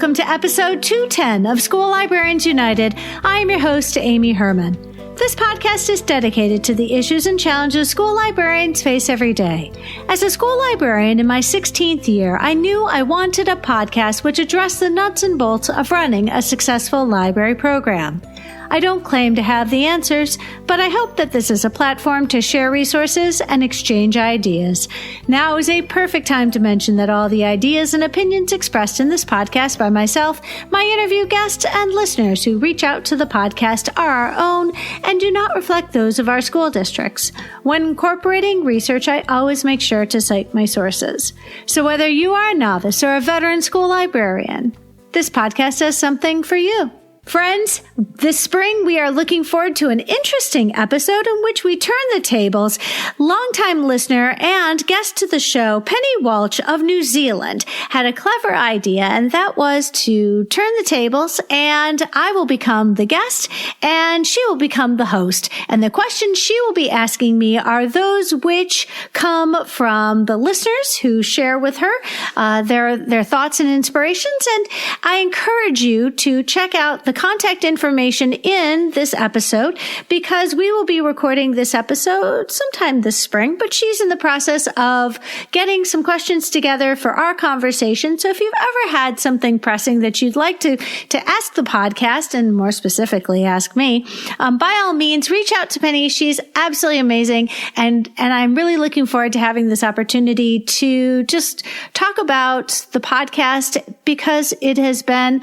Welcome to episode 210 of School Librarians United. I am your host, Amy Herman. This podcast is dedicated to the issues and challenges school librarians face every day. As a school librarian in my 16th year, I knew I wanted a podcast which addressed the nuts and bolts of running a successful library program. I don't claim to have the answers, but I hope that this is a platform to share resources and exchange ideas. Now is a perfect time to mention that all the ideas and opinions expressed in this podcast by myself, my interview guests, and listeners who reach out to the podcast are our own and do not reflect those of our school districts. When incorporating research, I always make sure to cite my sources. So whether you are a novice or a veteran school librarian, this podcast has something for you. Friends, this spring we are looking forward to an interesting episode in which we turn the tables. Longtime listener and guest to the show, Penny Walsh of New Zealand, had a clever idea, and that was to turn the tables, and I will become the guest, and she will become the host. And the questions she will be asking me are those which come from the listeners who share with her their thoughts and inspirations, and I encourage you to check out the contact information in this episode because we will be recording this episode sometime this spring, but she's in the process of getting some questions together for our conversation. So if you've ever had something pressing that you'd like to ask the podcast, and more specifically ask me, by all means, reach out to Penny. She's absolutely amazing. And I'm really looking forward to having this opportunity to just talk about the podcast because it has been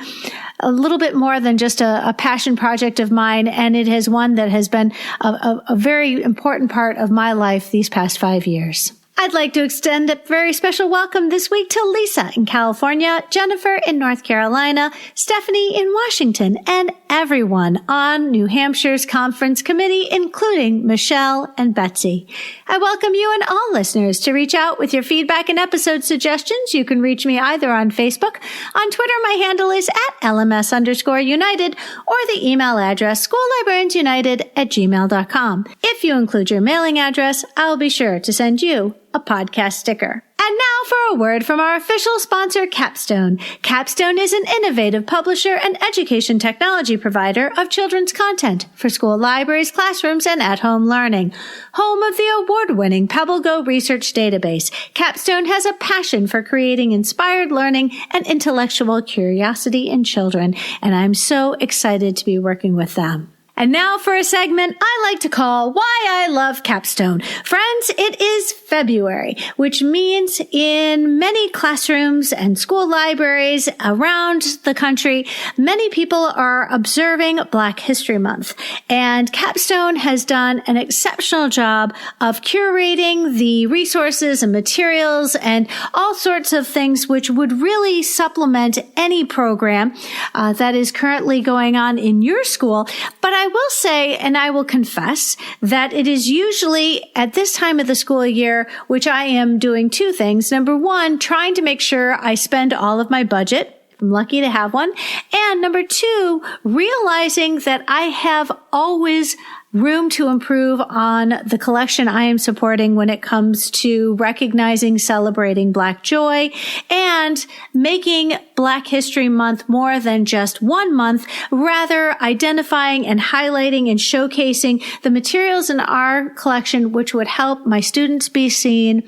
a little bit more than just a passion project of mine, and it has one that has been a very important part of my life these past 5 years. I'd like to extend a very special welcome this week to Lisa in California, Jennifer in North Carolina, Stephanie in Washington, and everyone on New Hampshire's conference committee, including Michelle and Betsy. I welcome you and all listeners to reach out with your feedback and episode suggestions. You can reach me either on Facebook. On Twitter, my handle is @LMS_United, or the email address schoollibrariansunited@gmail.com. If you include your mailing address, I'll be sure to send you a podcast sticker. And now for a word from our official sponsor, Capstone. Capstone is an innovative publisher and education technology provider of children's content for school libraries, classrooms, and at-home learning. Home of the award-winning PebbleGo research database, Capstone has a passion for creating inspired learning and intellectual curiosity in children, and I'm so excited to be working with them. And now for a segment I like to call Why I Love Capstone. Friends, it is February, which means in many classrooms and school libraries around the country, many people are observing Black History Month. And Capstone has done an exceptional job of curating the resources and materials and all sorts of things which would really supplement any program that is currently going on in your school. But I will say, and I will confess, that it is usually at this time of the school year, which I am doing two things. Number one, trying to make sure I spend all of my budget. I'm lucky to have one. And number two, realizing that I have always room to improve on the collection I am supporting when it comes to recognizing, celebrating Black joy, and making Black History Month more than just 1 month, rather identifying and highlighting and showcasing the materials in our collection which would help my students be seen.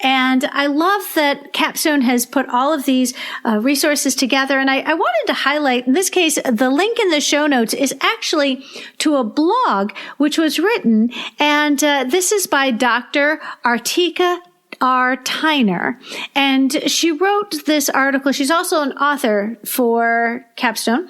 And I love that Capstone has put all of these resources together. And I wanted to highlight, in this case, the link in the show notes is actually to a blog which was written, and this is by Dr. Artika R. Tyner, and she wrote this article. She's also an author for Capstone.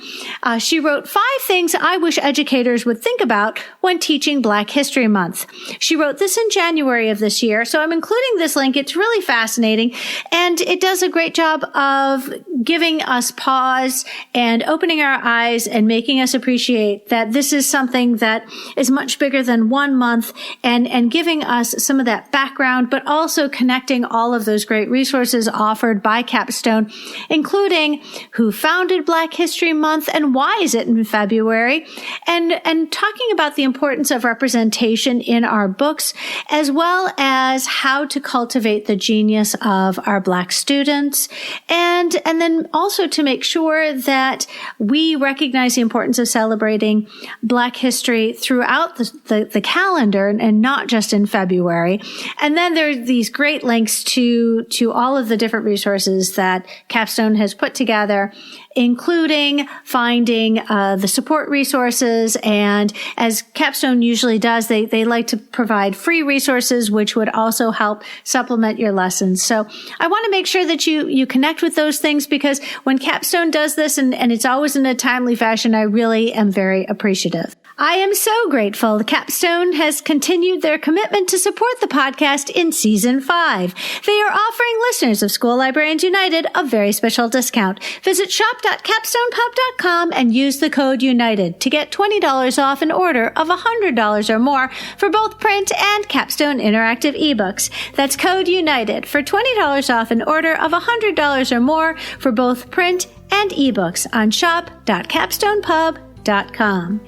She wrote 5 things I wish educators would think about when teaching Black History Month. She wrote this in January of this year, so I'm including this link. It's really fascinating, and it does a great job of giving us pause and opening our eyes and making us appreciate that this is something that is much bigger than 1 month, and giving us some of that background, but also connecting all of those great resources offered by Capstone, including who founded Black History Month and why is it in February, and talking about the importance of representation in our books, as well as how to cultivate the genius of our Black students, and then also to make sure that we recognize the importance of celebrating Black history throughout the calendar and not just in February. And then there are these great links to all of the different resources that Capstone has put together, including finding the support resources. And as Capstone usually does, they like to provide free resources, which would also help supplement your lessons. So I want to make sure that you connect with those things, because when Capstone does this, and it's always in a timely fashion, I really am very appreciative. I am so grateful Capstone has continued their commitment to support the podcast in Season 5. They are offering listeners of School Librarians United a very special discount. Visit shop.capstonepub.com and use the code UNITED to get $20 off an order of $100 or more for both print and Capstone interactive ebooks. That's code UNITED for $20 off an order of $100 or more for both print and ebooks on shop.capstonepub.com.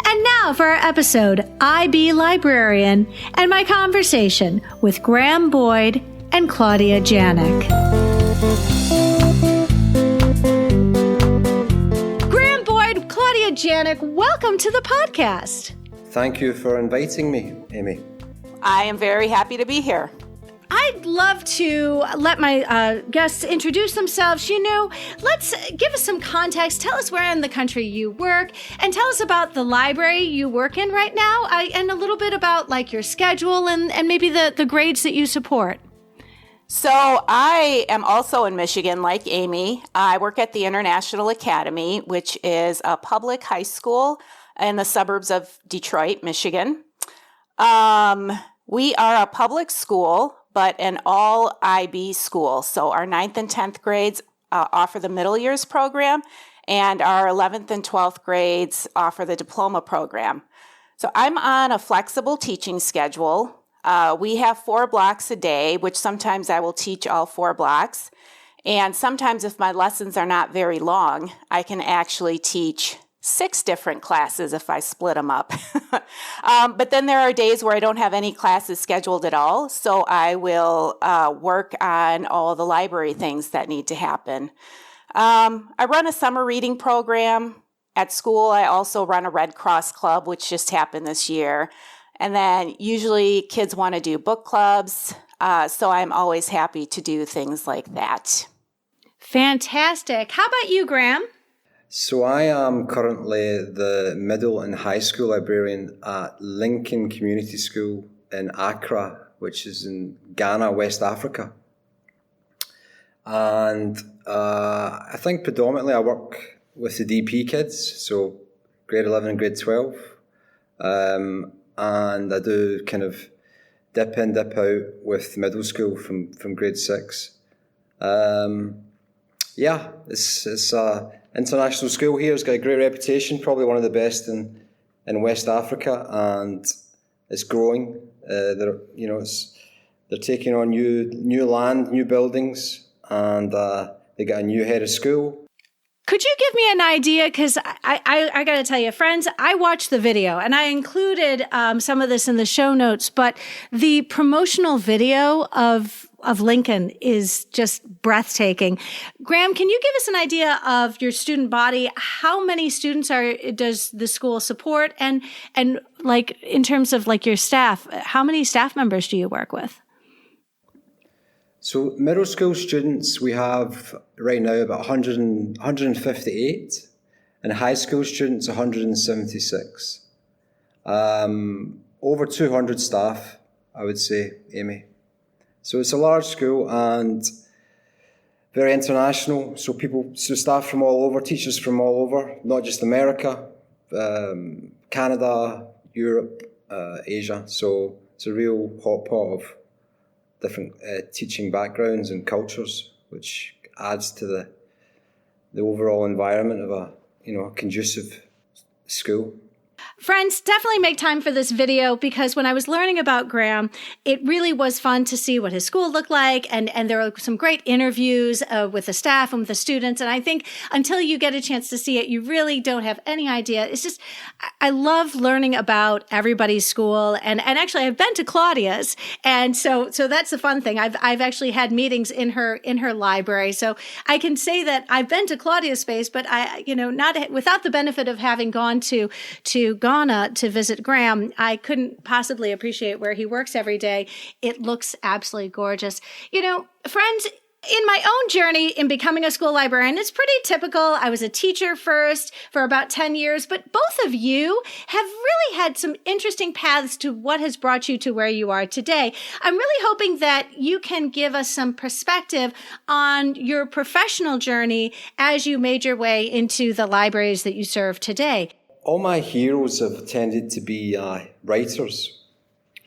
And now for our episode, IB Librarian, and my conversation with Graeme Boyd and Klaudia Janek. Graeme Boyd, Klaudia Janek, welcome to the podcast. Thank you for inviting me, Amy. I am very happy to be here. I'd love to let my guests introduce themselves. Let's give us some context. Tell us where in the country you work, and tell us about the library you work in right now, and a little bit about your schedule and maybe the grades that you support. So I am also in Michigan, like Amy. I work at the International Academy, which is a public high school in the suburbs of Detroit, Michigan. We are a public school, but an all IB school. So our 9th and 10th grades offer the middle years program, and our 11th and 12th grades offer the diploma program. So I'm on a flexible teaching schedule. We have 4 blocks a day, which sometimes I will teach all 4 blocks. And sometimes if my lessons are not very long, I can actually teach 6 different classes if I split them up. But then there are days where I don't have any classes scheduled at all, so I will work on all the library things that need to happen. I run a summer reading program at school. I also run a Red Cross Club, which just happened this year. And then usually kids want to do book clubs, so I'm always happy to do things like that. Fantastic. How about you, Graeme? So I am currently the middle and high school librarian at Lincoln Community School in Accra, which is in Ghana, West Africa. And I think predominantly I work with the DP kids, so grade 11 and grade 12. And I do kind of dip in, dip out with middle school from grade 6. It's international school here. It's got a great reputation, probably one of the best in West Africa, and it's growing. They're taking on new land, new buildings, and they got a new head of school. Could you give me an idea? Because I got to tell you, friends, I watched the video, and I included some of this in the show notes, but the promotional video of Lincoln is just breathtaking. Graeme, can you give us an idea of your student body? How many students does the school support? And in terms of your staff, how many staff members do you work with? So middle school students, we have right now about 158, and high school students 176. Over 200 staff, I would say, Amy. So it's a large school and very international. So staff from all over, teachers from all over, not just America, Canada, Europe, Asia. So it's a real hot pot of different teaching backgrounds and cultures, which adds to the overall environment of a conducive school. Friends, definitely make time for this video, because when I was learning about Graeme, it really was fun to see what his school looked like. And there were some great interviews with the staff and with the students. And I think until you get a chance to see it, you really don't have any idea. It's just, I love learning about everybody's school. And actually, I've been to Klaudia's. And so that's the fun thing. I've actually had meetings in her library. So I can say that I've been to Klaudia's space, but not without the benefit of having gone to Ghana to visit Graeme, I couldn't possibly appreciate where he works every day. It looks absolutely gorgeous. Friends, in my own journey in becoming a school librarian, it's pretty typical. I was a teacher first for about 10 years, but both of you have really had some interesting paths to what has brought you to where you are today. I'm really hoping that you can give us some perspective on your professional journey as you made your way into the libraries that you serve today. All my heroes have tended to be writers.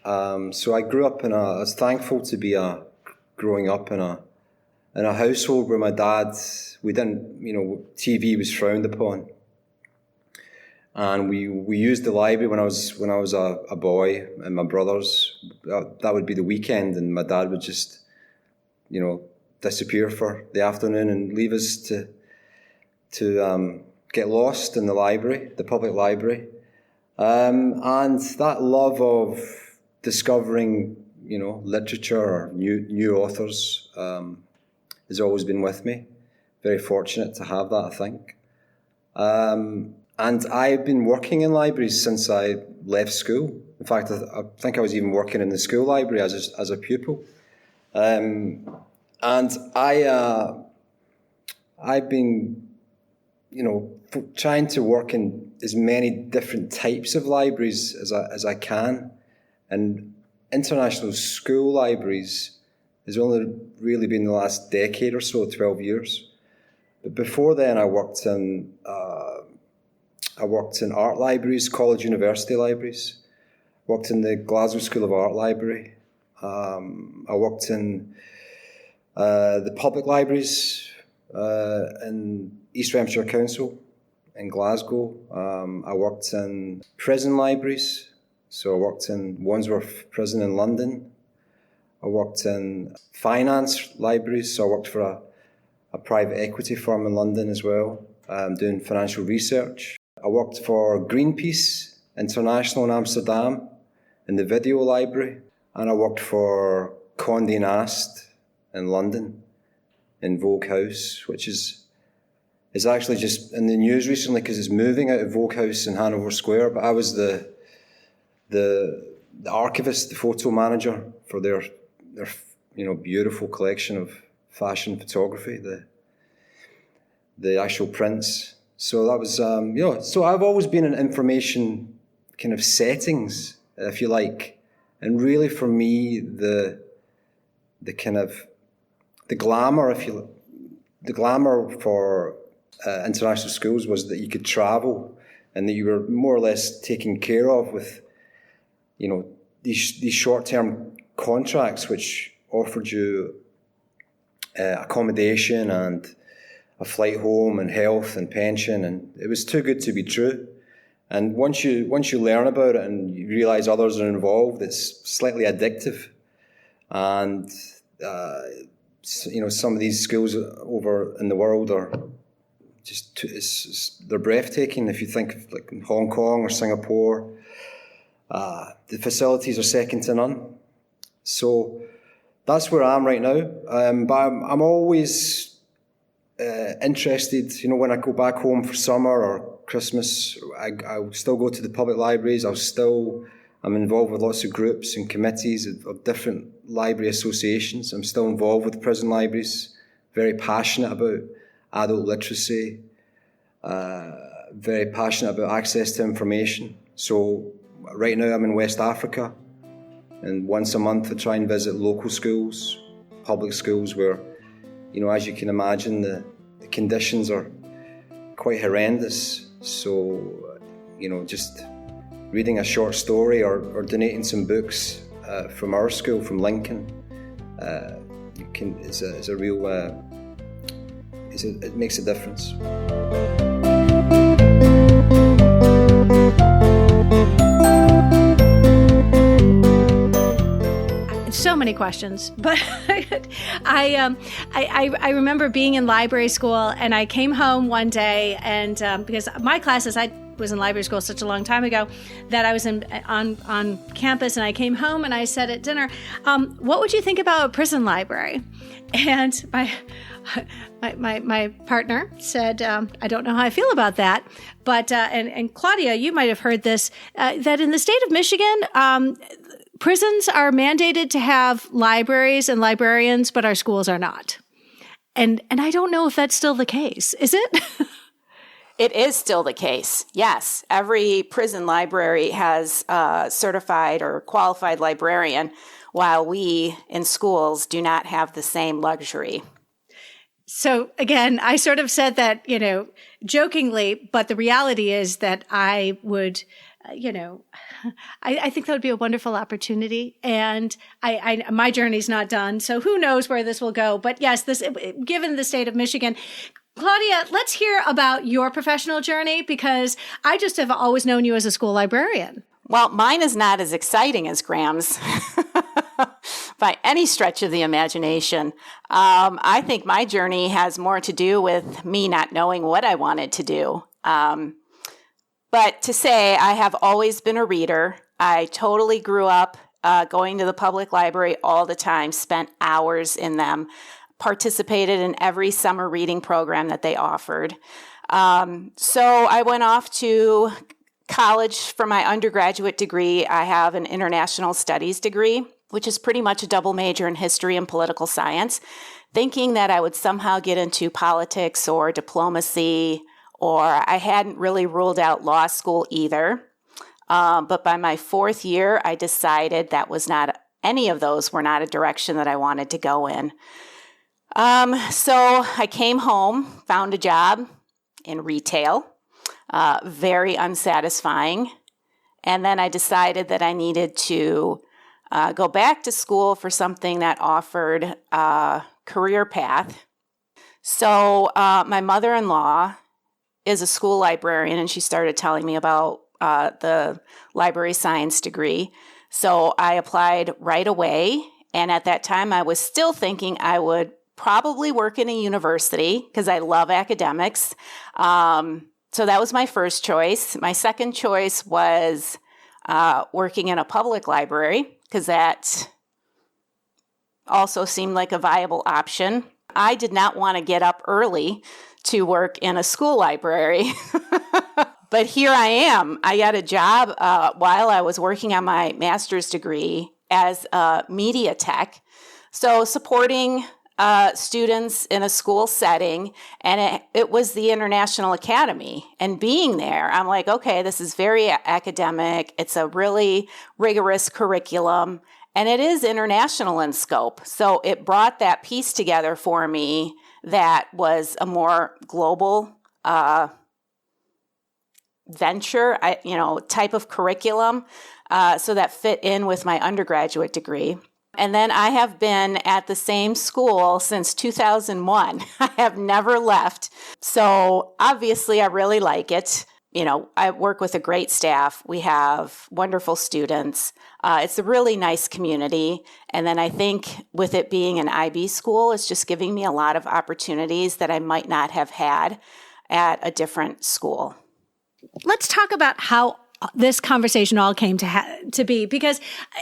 So I grew up I was thankful to be growing up in a household where my dad, TV was frowned upon. And we used the library when I was a boy, and my brothers, that would be the weekend, and my dad would just, disappear for the afternoon and leave us to get lost in the library, the public library. And that love of discovering, literature or new authors has always been with me. Very fortunate to have that, I think. And I've been working in libraries since I left school. In fact, I think I was even working in the school library as a pupil. And I've been trying to work in as many different types of libraries as I can. And international school libraries has only really been the last decade or so, 12 years. But before then, I worked in art libraries, college university libraries. Worked in the Glasgow School of Art Library. I worked in the public libraries in East Hampshire Council in Glasgow. I worked in prison libraries, so I worked in Wandsworth Prison in London. I worked in finance libraries, so I worked for a private equity firm in London as well, doing financial research. I worked for Greenpeace International in Amsterdam in the video library, and I worked for Condé Nast in London in Vogue House, which is actually just in the news recently because it's moving out of Vogue House in Hanover Square. But I was the archivist, the photo manager for their beautiful collection of fashion photography, the actual prints. So that was So I've always been in information kind of settings, if you like, and really for me the glamour, the glamour for international schools was that you could travel and that you were more or less taken care of with, these short-term contracts which offered you accommodation and a flight home and health and pension, and it was too good to be true. And once you learn about it and you realise others are involved, it's slightly addictive. And some of these schools over in the world are they're breathtaking. If you think of like Hong Kong or Singapore, the facilities are second to none. So that's where I am right now. But I'm always interested. When I go back home for summer or Christmas, I'll still go to the public libraries. I'm involved with lots of groups and committees of different library associations. I'm still involved with prison libraries, very passionate about adult literacy, very passionate about access to information. So right now I'm in West Africa, and once a month I try and visit local schools, public schools where, as you can imagine, the conditions are quite horrendous. So, just reading a short story or donating some books from our school, from Lincoln, is a real. It makes a difference. many questions, but I remember being in library school, and I came home one day, and because my classes, I was in library school such a long time ago that I was on campus, and I came home and I said at dinner, what would you think about a prison library? And my partner said, I don't know how I feel about that. But, and Klaudia, you might have heard this, that in the state of Michigan, prisons are mandated to have libraries and librarians, but our schools are not. And I don't know if that's still the case. Is it? It is still the case. Yes. Every prison library has a certified or qualified librarian, while we in schools do not have the same luxury. So again, I sort of said that, jokingly, but the reality is that I would, I think that would be a wonderful opportunity. And my journey's not done, so who knows where this will go. But yes, given the state of Michigan, Klaudia, let's hear about your professional journey, because I just have always known you as a school librarian. Well, mine is not as exciting as Graeme's by any stretch of the imagination. I think my journey has more to do with me not knowing what I wanted to do. But to say I have always been a reader. I totally grew up going to the public library all the time, spent hours in them, participated in every summer reading program that they offered. So I went off to college for my undergraduate degree. I have an international studies degree, which is pretty much a double major in history and political science, thinking that I would somehow get into politics or diplomacy, or I hadn't really ruled out law school either. But by my fourth year, I decided that any of those were not a direction that I wanted to go in. So I came home, found a job in retail, very unsatisfying. And then I decided that I needed to go back to school for something that offered a career path. So my mother-in-law is a school librarian, and she started telling me about the library science degree. So I applied right away. And at that time, I was still thinking I would probably work in a university because I love academics. So that was my first choice. My second choice was working in a public library, because that also seemed like a viable option. I did not want to get up early to work in a school library. But here I am. I got a job while I was working on my master's degree as a media tech. So supporting students in a school setting, and it was the International Academy. And being there, I'm like, okay, this is very academic. It's a really rigorous curriculum, and it is international in scope. So it brought that piece together for me that was a more global venture, type of curriculum, so that fit in with my undergraduate degree. And then I have been at the same school since 2001. I have never left. So obviously I really like it. I work with a great staff. We have wonderful students. It's a really nice community. And then I think with it being an IB school, it's just giving me a lot of opportunities that I might not have had at a different school. Let's talk about how this conversation all came to be, because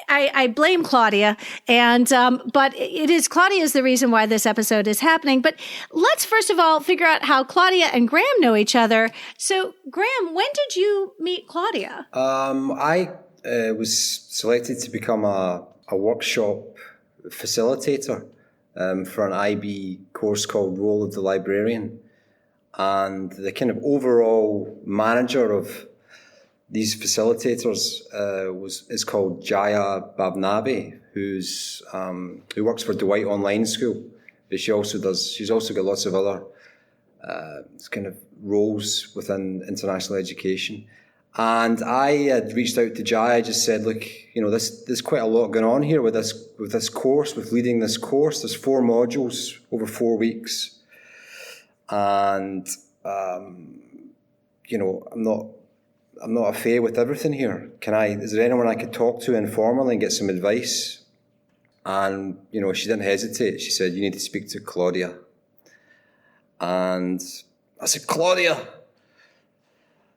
I blame Klaudia, but Klaudia is the reason why this episode is happening. But let's first of all figure out how Klaudia and Graeme know each other. So, Graeme, when did you meet Klaudia? I was selected to become a workshop facilitator for an IB course called Role of the Librarian, and the kind of overall manager of these facilitators is called Jaya Babnabi, who works for Dwight Online School, but she's also got lots of other kind of roles within international education. And I had reached out to Jaya. I just said, look, there's quite a lot going on here with this course, with leading this course. There's 4 modules over 4 weeks, and I'm not a fair with everything here. Is there anyone I could talk to informally and get some advice? And, she didn't hesitate. She said, "You need to speak to Klaudia." And I said, "Klaudia."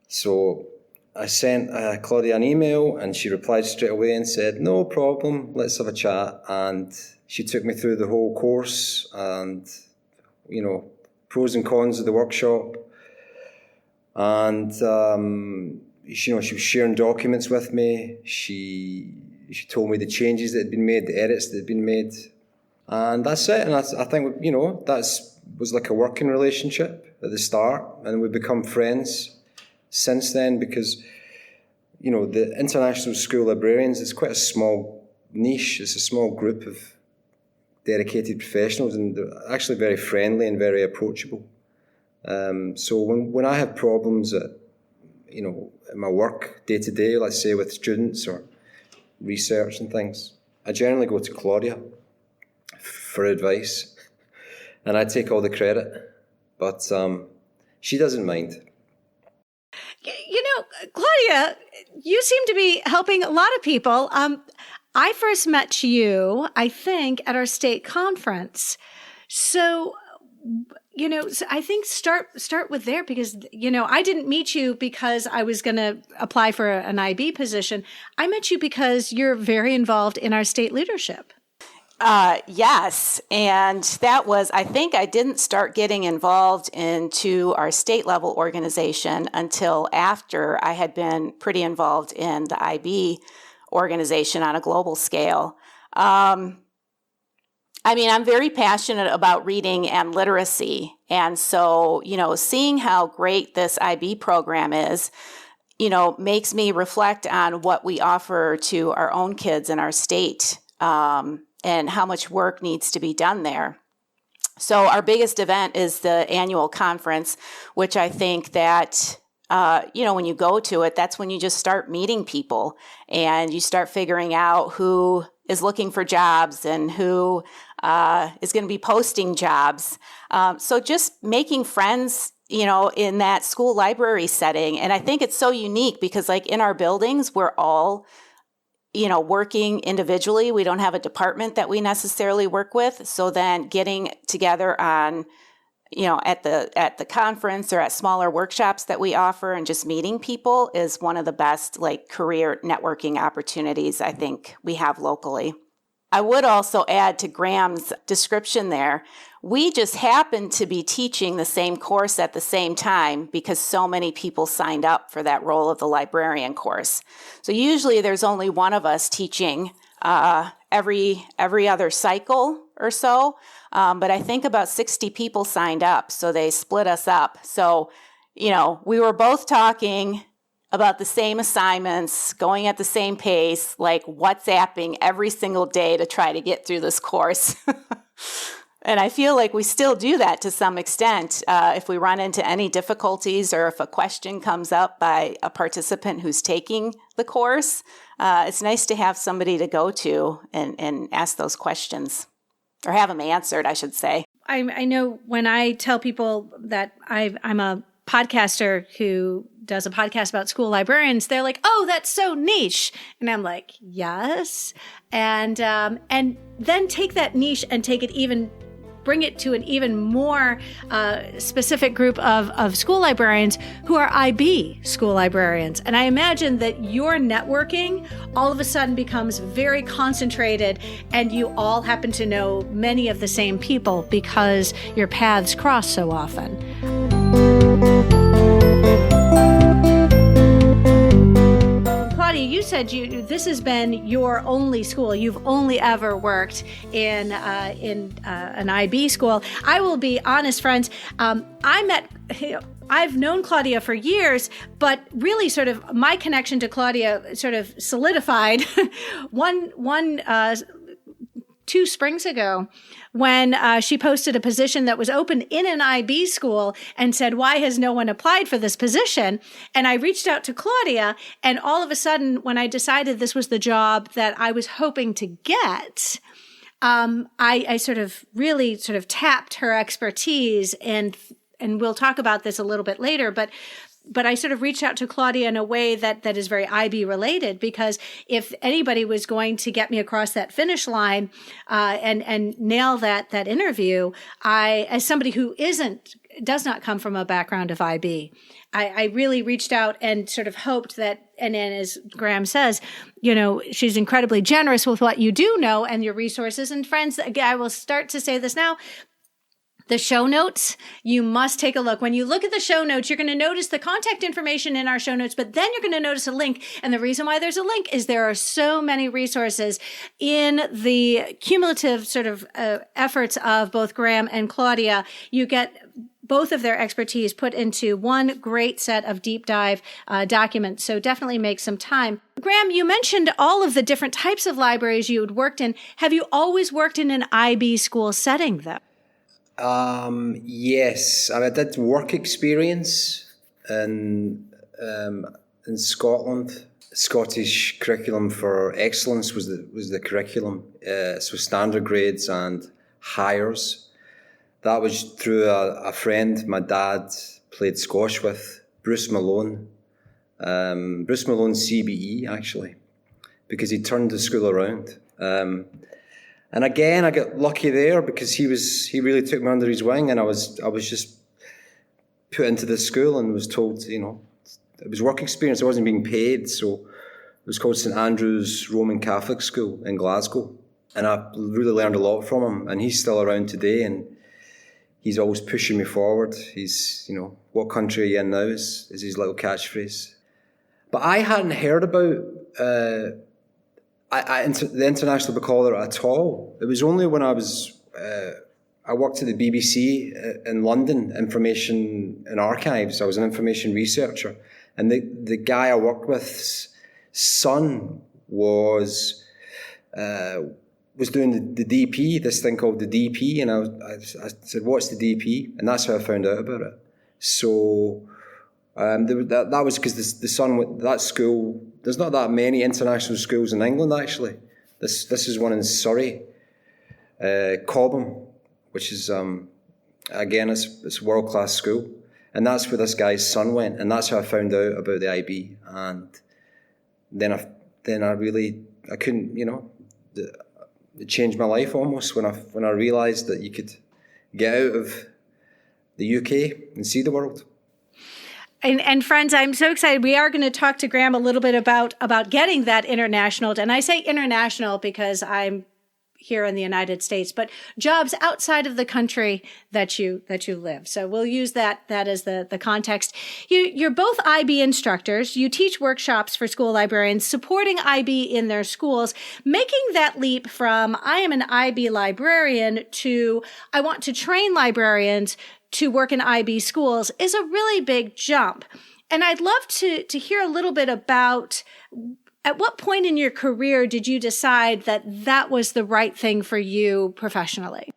So I sent Klaudia an email, and she replied straight away and said, "No problem, let's have a chat." And she took me through the whole course and, pros and cons of the workshop. And, she was sharing documents with me. She told me the changes that had been made, the edits that had been made. And that's it. And I think, was like a working relationship at the start. And we've become friends since then because, the international school librarians, it's quite a small niche. It's a small group of dedicated professionals, and they're actually very friendly and very approachable. So when I have problems in my work day to day, let's say with students or research and things, I generally go to Klaudia for advice, and I take all the credit, but she doesn't mind. Klaudia, you seem to be helping a lot of people. I first met you, I think, at our state conference. So, I think start with there because, I didn't meet you because I was going to apply for an IB position. I met you because you're very involved in our state leadership. Yes. And that was, I think I didn't start getting involved into our state level organization until after I had been pretty involved in the IB organization on a global scale. I'm very passionate about reading and literacy. And so, seeing how great this IB program is, makes me reflect on what we offer to our own kids in our state. And how much work needs to be done there. So our biggest event is the annual conference, which I think that, when you go to it, that's when you just start meeting people and you start figuring out who is looking for jobs and who is going to be posting jobs. So just making friends, in that school library setting. And I think it's so unique because like in our buildings, we're all working individually. We don't have a department that we necessarily work with. So then getting together on, at the conference or at smaller workshops that we offer and just meeting people is one of the best career networking opportunities I think we have locally. I would also add to Graeme's description there, we just happened to be teaching the same course at the same time because so many people signed up for that role of the librarian course. So usually there's only one of us teaching every other cycle or so, but I think about 60 people signed up, so they split us up. So, we were both talking about the same assignments, going at the same pace, WhatsApping every single day to try to get through this course. And I feel like we still do that to some extent. If we run into any difficulties or if a question comes up by a participant who's taking the course, it's nice to have somebody to go to and ask those questions, or have them answered, I should say. I know when I tell people that I'm a podcaster who does a podcast about school librarians, they're like, "Oh, that's so niche." And I'm like, "Yes." And then take that niche and bring it to an even more specific group of school librarians who are IB school librarians. And I imagine that your networking all of a sudden becomes very concentrated and you all happen to know many of the same people because your paths cross so often. Klaudia, you said this has been your only school. You've only ever worked in an IB school. I will be honest, friends. I've known Klaudia for years, but really sort of my connection to Klaudia sort of solidified 2 springs ago when she posted a position that was open in an IB school and said, "Why has no one applied for this position?" And I reached out to Klaudia, and all of a sudden, when I decided this was the job that I was hoping to get, I sort of really sort of tapped her expertise, and we'll talk about this a little bit later, but but I sort of reached out to Klaudia in a way that is very IB related, because if anybody was going to get me across that finish line and nail that interview, as somebody who does not come from a background of IB, I really reached out and sort of hoped that, and then as Graeme says, she's incredibly generous with what you do know and your resources. And friends, again, I will start to say this now, the show notes, you must take a look. When you look at the show notes, you're going to notice the contact information in our show notes, but then you're going to notice a link. And the reason why there's a link is there are so many resources in the cumulative sort of efforts of both Graeme and Klaudia. You get both of their expertise put into one great set of deep dive documents. So definitely make some time. Graeme, you mentioned all of the different types of libraries you had worked in. Have you always worked in an IB school setting, though? Yes, I did work experience in Scotland. Scottish curriculum for excellence was the curriculum. So standard grades and hires. That was through a friend my dad played squash with, Bruce Malone. Bruce Malone CBE, actually, because he turned the school around. And again, I got lucky there because he really took me under his wing, and I was just put into this school and was told, it was work experience. I wasn't being paid, so it was called St Andrew's Roman Catholic School in Glasgow, and I really learned a lot from him. And he's still around today, and he's always pushing me forward. He's, what country are you in now is his little catchphrase. But I hadn't heard about the International Baccalaureate at all. It was only when I worked at the BBC in London, Information and Archives. I was an information researcher. And the guy I worked with's son was doing the DP, this thing called the DP. And I said, what's the DP? And that's how I found out about it. So that was because the son, that school, there's not that many international schools in England, actually. This is one in Surrey, Cobham, which is, again, it's a world-class school. And that's where this guy's son went. And that's how I found out about the IB. And then I couldn't, it changed my life almost when I realised that you could get out of the UK and see the world. And friends, I'm so excited. We are going to talk to Graeme a little bit about getting that international. And I say international because I'm here in the United States, but jobs outside of the country that you live. So we'll use that as the context. You're both IB instructors. You teach workshops for school librarians, supporting IB in their schools, making that leap from I am an IB librarian to I want to train librarians to work in IB schools is a really big jump. And I'd love to hear a little bit about at what point in your career did you decide that was the right thing for you professionally?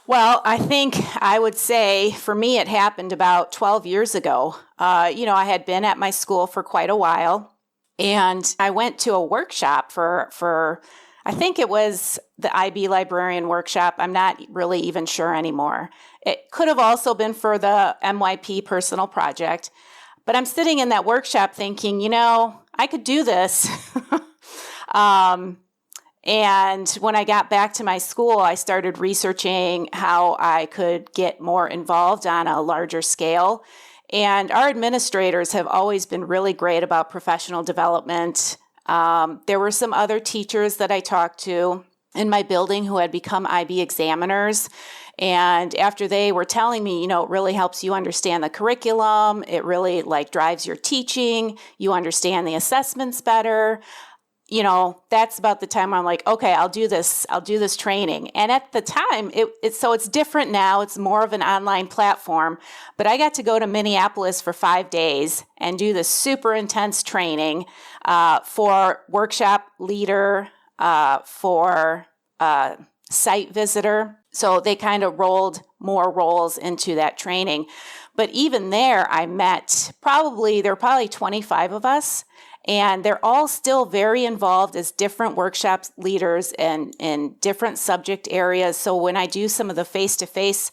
Well, I think I would say for me it happened about 12 years ago. I had been at my school for quite a while, and I went to a workshop for I think it was the IB Librarian workshop. I'm not really even sure anymore. It could have also been for the MYP personal project. But I'm sitting in that workshop thinking, I could do this. And when I got back to my school, I started researching how I could get more involved on a larger scale. And our administrators have always been really great about professional development. There were some other teachers that I talked to in my building who had become IB examiners. And after they were telling me, it really helps you understand the curriculum. It really drives your teaching. You understand the assessments better. That's about the time where I'm like, okay, I'll do this training. And at the time, it's different now. It's more of an online platform. But I got to go to Minneapolis for 5 days and do this super intense training for workshop leader, for site visitor. So they kind of rolled more roles into that training. But even there, I met there were probably 25 of us. And they're all still very involved as different workshop leaders and in different subject areas. So when I do some of the face-to-face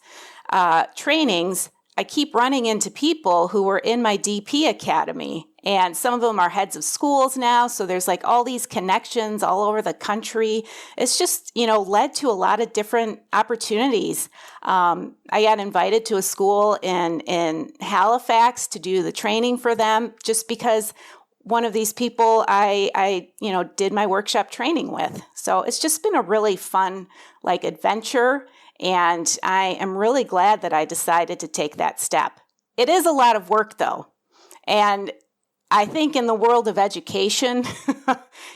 trainings, I keep running into people who were in my DP Academy, and some of them are heads of schools now. So there's like all these connections all over the country. It's just, led to a lot of different opportunities. I got invited to a school in Halifax to do the training for them just because one of these people I did my workshop training with. So it's just been a really fun adventure. And I am really glad that I decided to take that step. It is a lot of work, though. And I think in the world of education,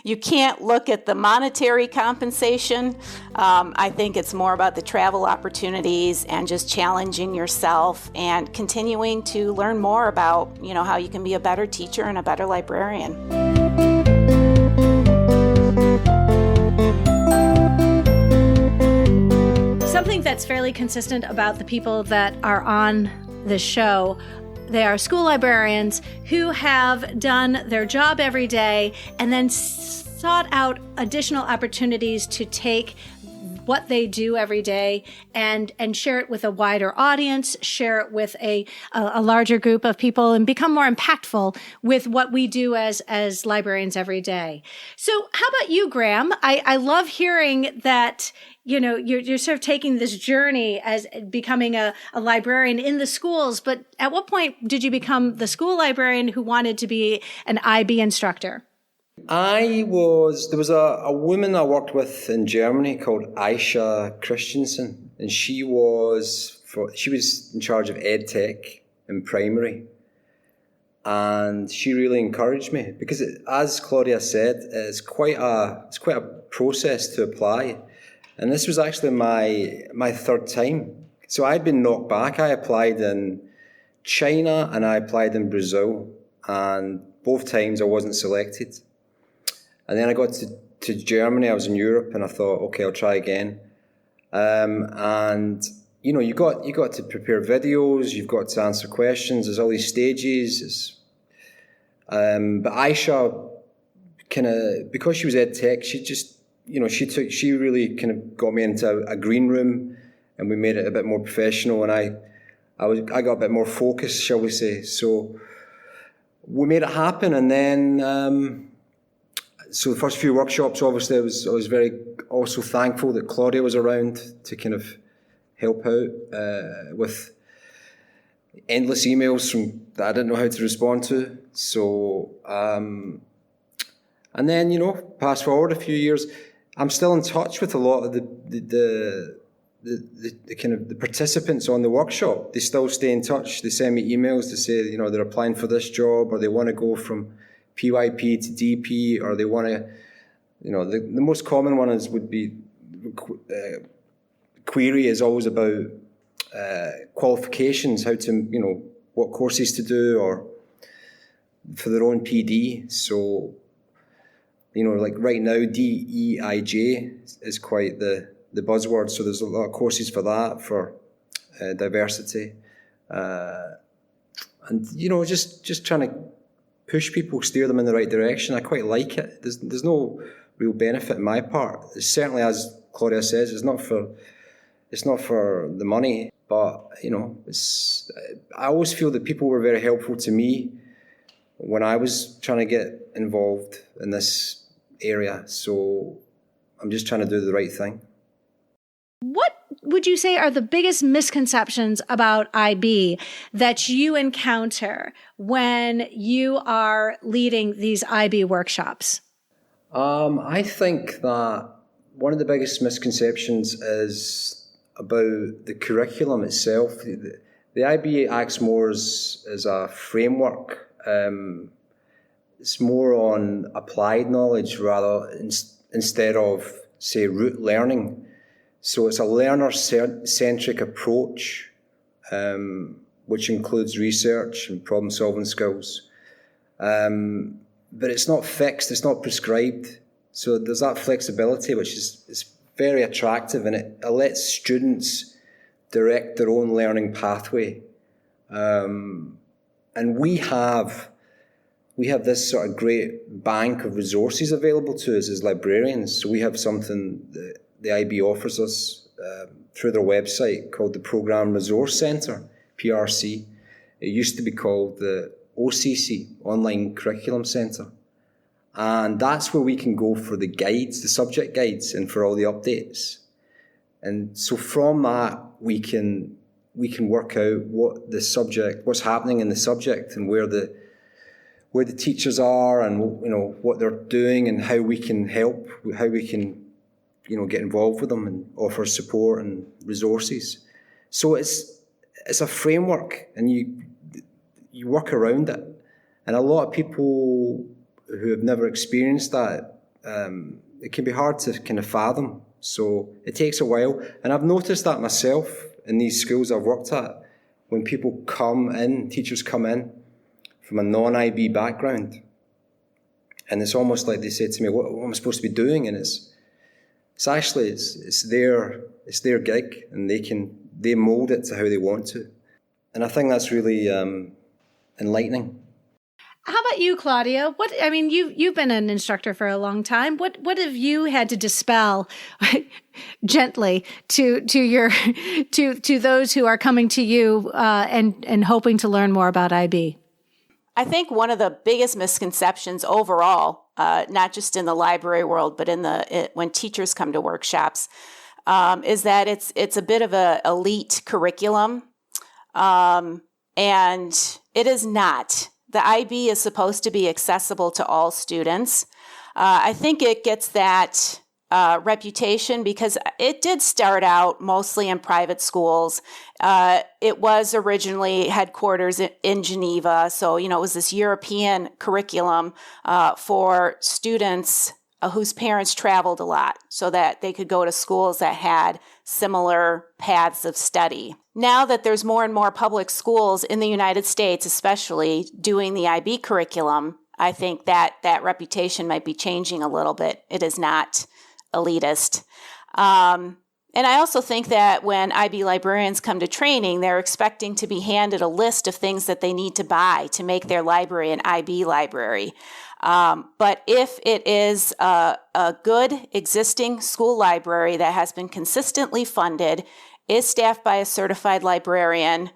you can't look at the monetary compensation. I think it's more about the travel opportunities and just challenging yourself and continuing to learn more about, how you can be a better teacher and a better librarian. Something that's fairly consistent about the people that are on this show, they are school librarians who have done their job every day and then sought out additional opportunities to take what they do every day and share it with a wider audience, share it with a larger group of people, and become more impactful with what we do as librarians every day. So how about you, Graeme? I love hearing that you're sort of taking this journey as becoming a librarian in the schools, but at what point did you become the school librarian who wanted to be an IB instructor? There was a woman I worked with in Germany called Aisha Christensen, and she was in charge of ed tech in primary. And she really encouraged me because as Klaudia said, it's quite a process to apply. And this was actually my third time. So I'd been knocked back. I applied in China and I applied in Brazil. And both times I wasn't selected. And then I got to Germany. I was in Europe and I thought, okay, I'll try again. And you got to prepare videos. You've got to answer questions. There's all these stages. But Aisha because she was ed tech, she just, she really kind of got me into a green room and we made it a bit more professional, and I got a bit more focused, shall we say. So we made it happen, and then so the first few workshops, obviously, I was very also thankful that Klaudia was around to kind of help out with endless emails that I didn't know how to respond to. So and then fast forward a few years, I'm still in touch with a lot of the kind of the participants on the workshop. They still stay in touch. They send me emails to say they're applying for this job, or they want to go from PYP to DP, or they want to the most common one would be query is always about qualifications, how to what courses to do, or for their own PD. So like right now, DEIJ is quite the buzzword. So there's a lot of courses for that, for diversity. And, just trying to push people, steer them in the right direction. I quite like it. There's no real benefit in my part. It's certainly, as Klaudia says, it's not for the money. But, I always feel that people were very helpful to me when I was trying to get involved in this area. So I'm just trying to do the right thing. What would you say are the biggest misconceptions about IB that you encounter when you are leading these IB workshops? I think that one of the biggest misconceptions is about the curriculum itself. The IB acts more as a framework. It's more on applied knowledge instead of, say, rote learning. So it's a learner-centric approach, which includes research and problem-solving skills. But it's not fixed, it's not prescribed. So there's that flexibility, which is very attractive, and it lets students direct their own learning pathway. And we have this sort of great bank of resources available to us as librarians. So we have something that the IB offers us through their website called the Programme Resource Centre. PRC. It used to be called the OCC, Online Curriculum Centre. And that's where we can go for the guides, the subject guides, and for all the updates. And so from that, we can work out what's happening in the subject, and where the teachers are, and what they're doing, and how we can help, how we can get involved with them and offer support and resources. So it's a framework, and you work around it. And a lot of people who have never experienced that, it can be hard to kind of fathom. So it takes a while. And I've noticed that myself in these schools I've worked at, when teachers come in from a non-IB background, and it's almost like they say to me, what am I supposed to be doing? And it's their gig, and they mold it to how they want to. And I think that's really enlightening. How about you, Klaudia? You've been an instructor for a long time. What have you had to dispel gently to those who are coming to you and hoping to learn more about IB? I think one of the biggest misconceptions overall, not just in the library world, but when teachers come to workshops, is that it's a bit of an elite curriculum, and it is not. The IB is supposed to be accessible to all students. I think it gets that reputation because it did start out mostly in private schools. It was originally headquarters in Geneva. So, it was this European curriculum for students whose parents traveled a lot so that they could go to schools that had similar paths of study. Now that there's more and more public schools in the United States, especially doing the IB curriculum, I think that reputation might be changing a little bit. It is not elitist. And I also think that when IB librarians come to training, they're expecting to be handed a list of things that they need to buy to make their library an IB library. But if it is a good existing school library that has been consistently funded, is staffed by a certified librarian,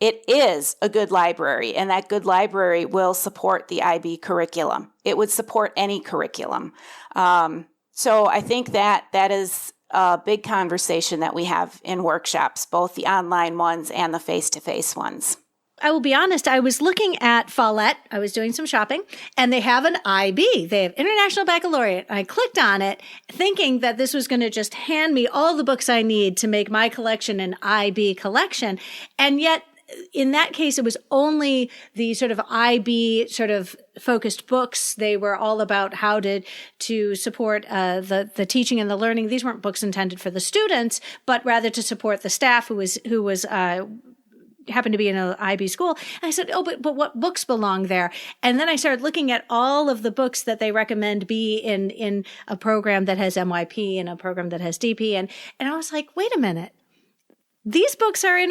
it is a good library, and that good library will support the IB curriculum. It would support any curriculum. So I think that is a big conversation that we have in workshops, both the online ones and the face-to-face ones. I will be honest, I was looking at Follett. I was doing some shopping, and they have an IB. They have International Baccalaureate. I clicked on it thinking that this was going to just hand me all the books I need to make my collection an IB collection. And yet, in that case, it was only the sort of IB sort of focused books. They were all about how to support the teaching and the learning. These weren't books intended for the students, but rather to support the staff who was happened to be in an IB school. And I said, but what books belong there? And then I started looking at all of the books that they recommend be in a program that has MYP and a program that has DP. And I was like, wait a minute. These books are in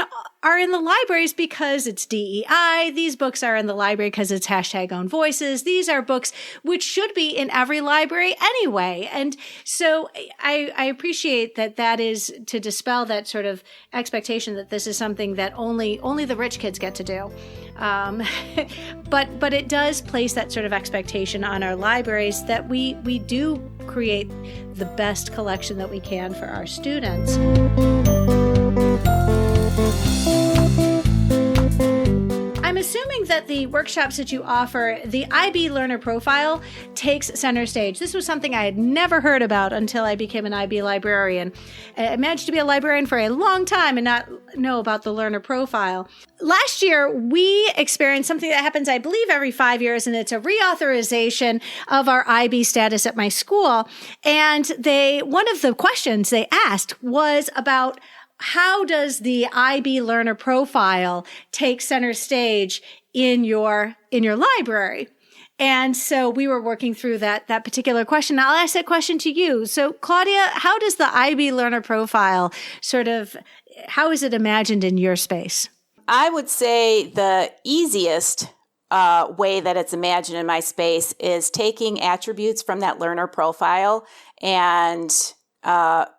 the libraries because it's DEI. These books are in the library because it's #own voices. These are books which should be in every library anyway. And so I appreciate that is to dispel that sort of expectation that this is something that only the rich kids get to do. But it does place that sort of expectation on our libraries that we do create the best collection that we can for our students. I'm assuming that the workshops that you offer, the IB Learner Profile, takes center stage. This was something I had never heard about until I became an IB librarian. I managed to be a librarian for a long time and not know about the Learner Profile. Last year, we experienced something that happens, I believe, every 5 years, and it's a reauthorization of our IB status at my school. And one of the questions they asked was about how does the IB Learner Profile take center stage in your library? And so we were working through that particular question. I'll ask that question to you. So Klaudia, how does the IB Learner Profile how is it imagined in your space? I would say the easiest way that it's imagined in my space is taking attributes from that learner profile and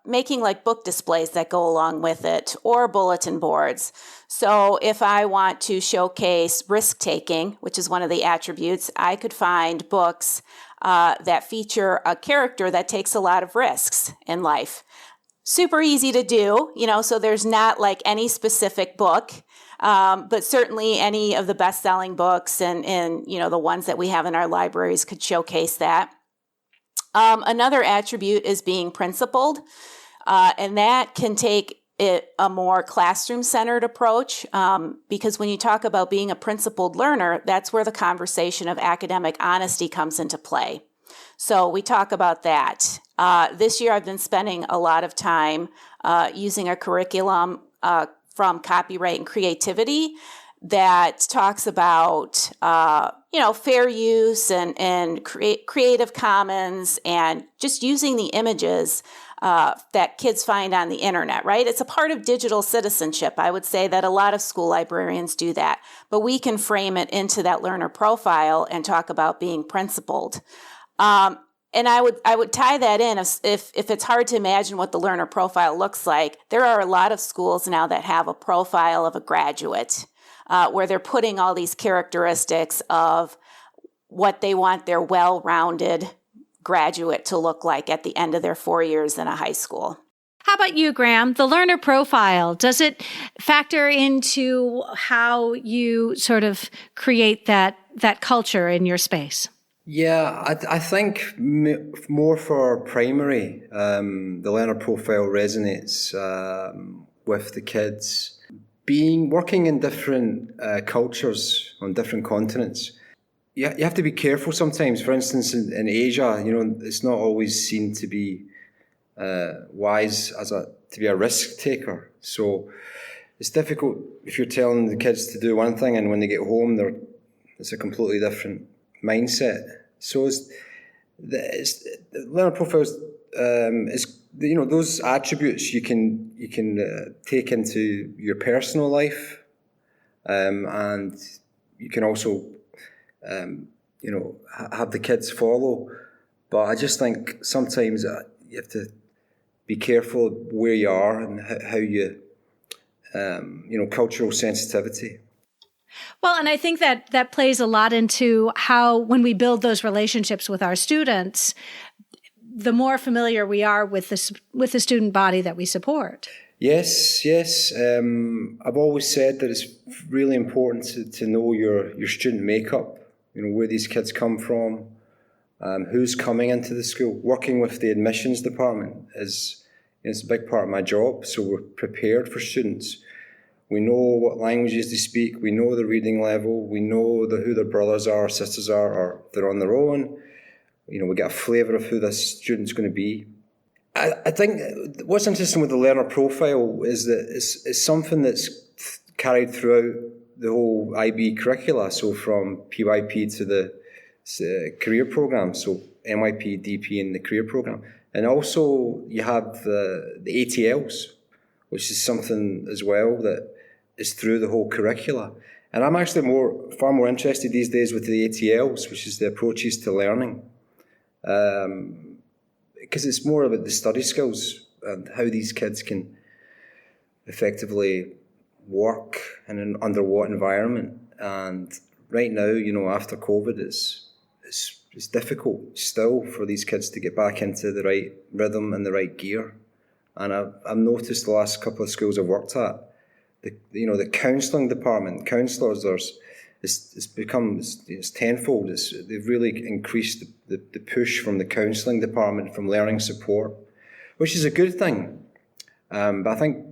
making like book displays that go along with it, or bulletin boards. So if I want to showcase risk-taking, which is one of the attributes, I could find books that feature a character that takes a lot of risks in life. Super easy to do, so there's not like any specific book, but certainly any of the best-selling books and the ones that we have in our libraries could showcase that. Another attribute is being principled, and that can take a more classroom-centered approach, because when you talk about being a principled learner, that's where the conversation of academic honesty comes into play. So we talk about that. This year I've been spending a lot of time using a curriculum from Copyright and Creativity that talks about fair use and Creative Commons, and just using the images that kids find on the internet, right? It's a part of digital citizenship. I would say that a lot of school librarians do that, but we can frame it into that learner profile and talk about being principled. And I would tie that in if it's hard to imagine what the learner profile looks like. There are a lot of schools now that have a profile of a graduate, where they're putting all these characteristics of what they want their well-rounded graduate to look like at the end of their 4 years in a high school. How about you, Graeme? The learner profile, does it factor into how you sort of create that culture in your space? Yeah, I think more for primary, the learner profile resonates with the kids. Working in different cultures on different continents, you have to be careful sometimes. For instance, in Asia, it's not always seen to be wise to be a risk taker. So it's difficult if you're telling the kids to do one thing and when they get home, it's a completely different mindset. So the learner profiles is those attributes you can take into your personal life, and you can also have the kids follow. But I just think sometimes you have to be careful where you are and how you cultural sensitivity. Well, and I think that plays a lot into how, when we build those relationships with our students, the more familiar we are with the student body that we support. Yes. I've always said that it's really important to know your student makeup. Where these kids come from, who's coming into the school. Working with the admissions department it's a big part of my job. So we're prepared for students. We know what languages they speak. We know the reading level. We know who their brothers are, sisters are, or they're on their own. We get a flavour of who this student's going to be. I think what's interesting with the learner profile is that it's something that's carried throughout the whole IB curricula. So from PYP to the career programme, so MYP, DP, and the career programme. And also you have the ATLs, which is something as well that is through the whole curricula. And I'm actually far more interested these days with the ATLs, which is the approaches to learning. Because it's more about the study skills and how these kids can effectively work and under what environment. And right now, after COVID, it's difficult still for these kids to get back into the right rhythm and the right gear. And I've noticed the last couple of schools I've worked at, the counselling department, counsellors, it's tenfold. They've really increased the push from the counselling department, from learning support, which is a good thing. But I think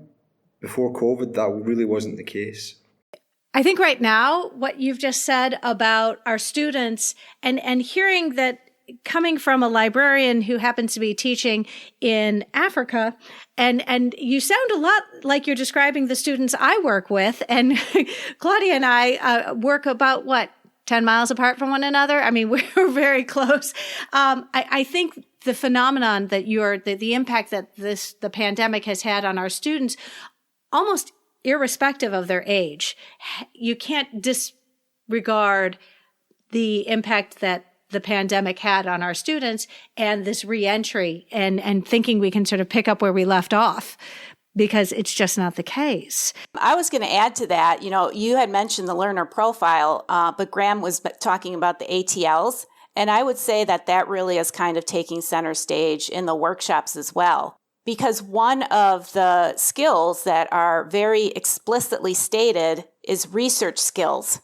before COVID, that really wasn't the case. I think right now, what you've just said about our students and hearing that coming from a librarian who happens to be teaching in Africa, and you sound a lot like you're describing the students I work with, and Klaudia and I work about, 10 miles apart from one another? I mean, we're very close. I think the phenomenon that the impact that the pandemic has had on our students, almost irrespective of their age, you can't disregard the impact that the pandemic had on our students and this reentry and thinking we can sort of pick up where we left off, because it's just not the case. I was going to add to that, you had mentioned the learner profile, but Graeme was talking about the ATLs. And I would say that really is kind of taking center stage in the workshops as well. Because one of the skills that are very explicitly stated is research skills.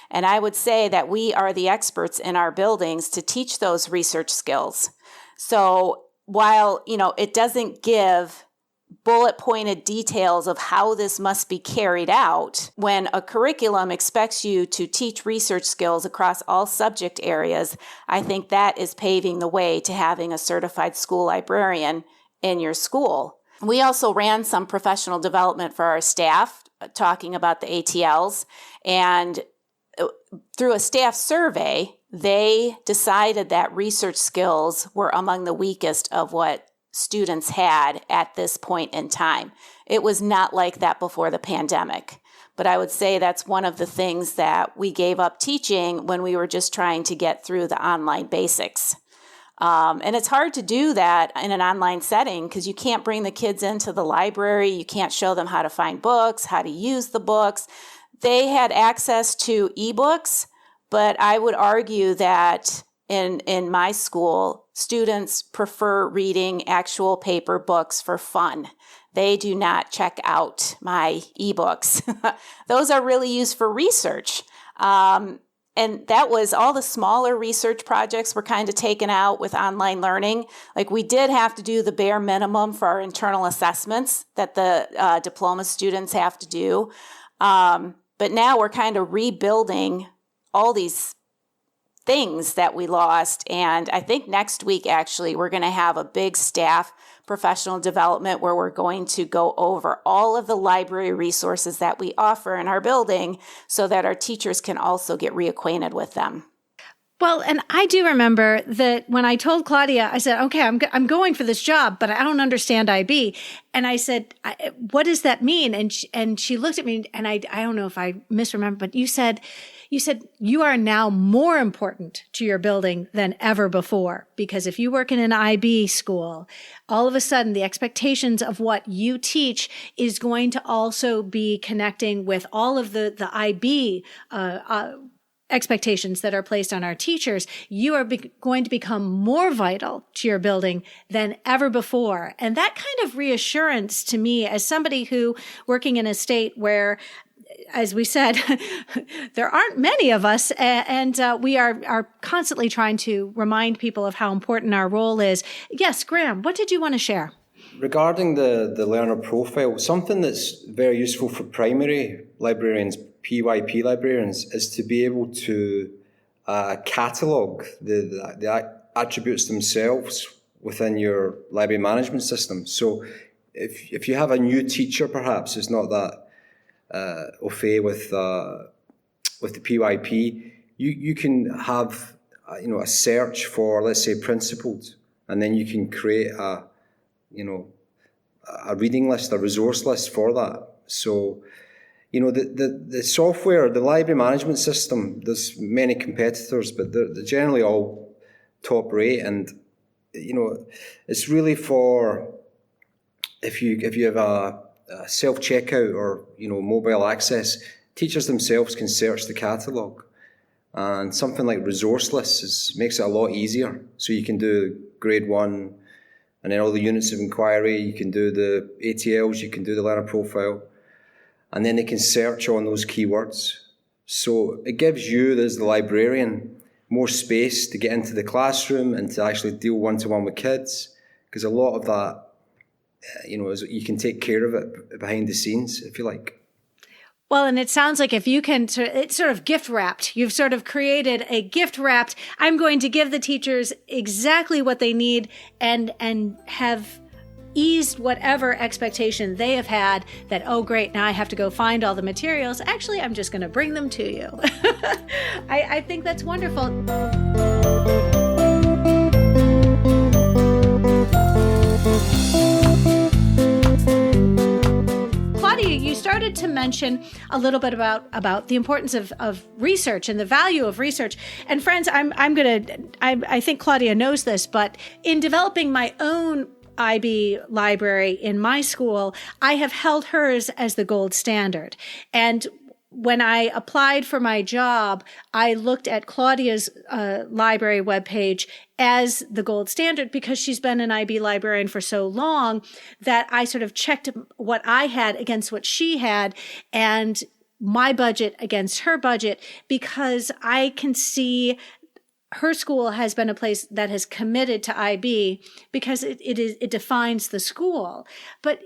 And I would say that we are the experts in our buildings to teach those research skills. So while, it doesn't give bullet pointed details of how this must be carried out, when a curriculum expects you to teach research skills across all subject areas, I think that is paving the way to having a certified school librarian in your school. We also ran some professional development for our staff, talking about the ATLs, and through a staff survey, they decided that research skills were among the weakest of what students had at this point in time. It was not like that before the pandemic. But I would say that's one of the things that we gave up teaching when we were just trying to get through the online basics. And it's hard to do that in an online setting because you can't bring the kids into the library. You can't show them how to find books, how to use the books. They had access to ebooks, but I would argue that in my school, students prefer reading actual paper books for fun. They do not check out my ebooks. Those are really used for research. And that was all the smaller research projects were kind of taken out with online learning. Like we did have to do the bare minimum for our internal assessments that the diploma students have to do. But now we're kind of rebuilding all these things that we lost. And I think next week, actually, we're going to have a big staff professional development where we're going to go over all of the library resources that we offer in our building so that our teachers can also get reacquainted with them. Well, and I do remember that when I told Klaudia, I said, okay, I'm going for this job, but I don't understand IB. And I said, what does that mean? And she looked at me, and I don't know if I misremember, but you said you are now more important to your building than ever before, because if you work in an IB school, all of a sudden the expectations of what you teach is going to also be connecting with all of the IB expectations that are placed on our teachers. You are going to become more vital to your building than ever before. And that kind of reassurance to me, as somebody who working in a state where, as we said, there aren't many of us, and we are constantly trying to remind people of how important our role is. Yes, Graeme, what did you want to share? Regarding the learner profile, something that's very useful for primary librarians, PYP librarians, is to be able to catalogue the attributes themselves within your library management system. So if you have a new teacher, perhaps it's not that au fait with the PYP, you can have a search for, let's say, principled, and then you can create a reading list, a resource list for that. So the software, the library management system, there's many competitors, but they're generally all top rate, and it's really for if you have a self-checkout or mobile access, teachers themselves can search the catalogue, and something like resource lists makes it a lot easier. So you can do grade 1 and then all the units of inquiry, you can do the ATLs, you can do the learner profile, and then they can search on those keywords. So it gives you, as the librarian, more space to get into the classroom and to actually deal one-to-one with kids, because a lot of that, you can take care of it behind the scenes, if you like. Well, and it sounds like if you can, it's sort of gift wrapped. You've sort of created a gift wrapped, I'm going to give the teachers exactly what they need and have eased whatever expectation they have had that, oh, great, now I have to go find all the materials. Actually, I'm just going to bring them to you. I think that's wonderful. Klaudia, you started wanted to mention a little bit about the importance of research and the value of research. And friends, I think Klaudia knows this, but in developing my own IB library in my school, I have held hers as the gold standard. And when I applied for my job, I looked at Klaudia's library webpage as the gold standard because she's been an IB librarian for so long that I sort of checked what I had against what she had and my budget against her budget, because I can see her school has been a place that has committed to IB because it defines the school. But,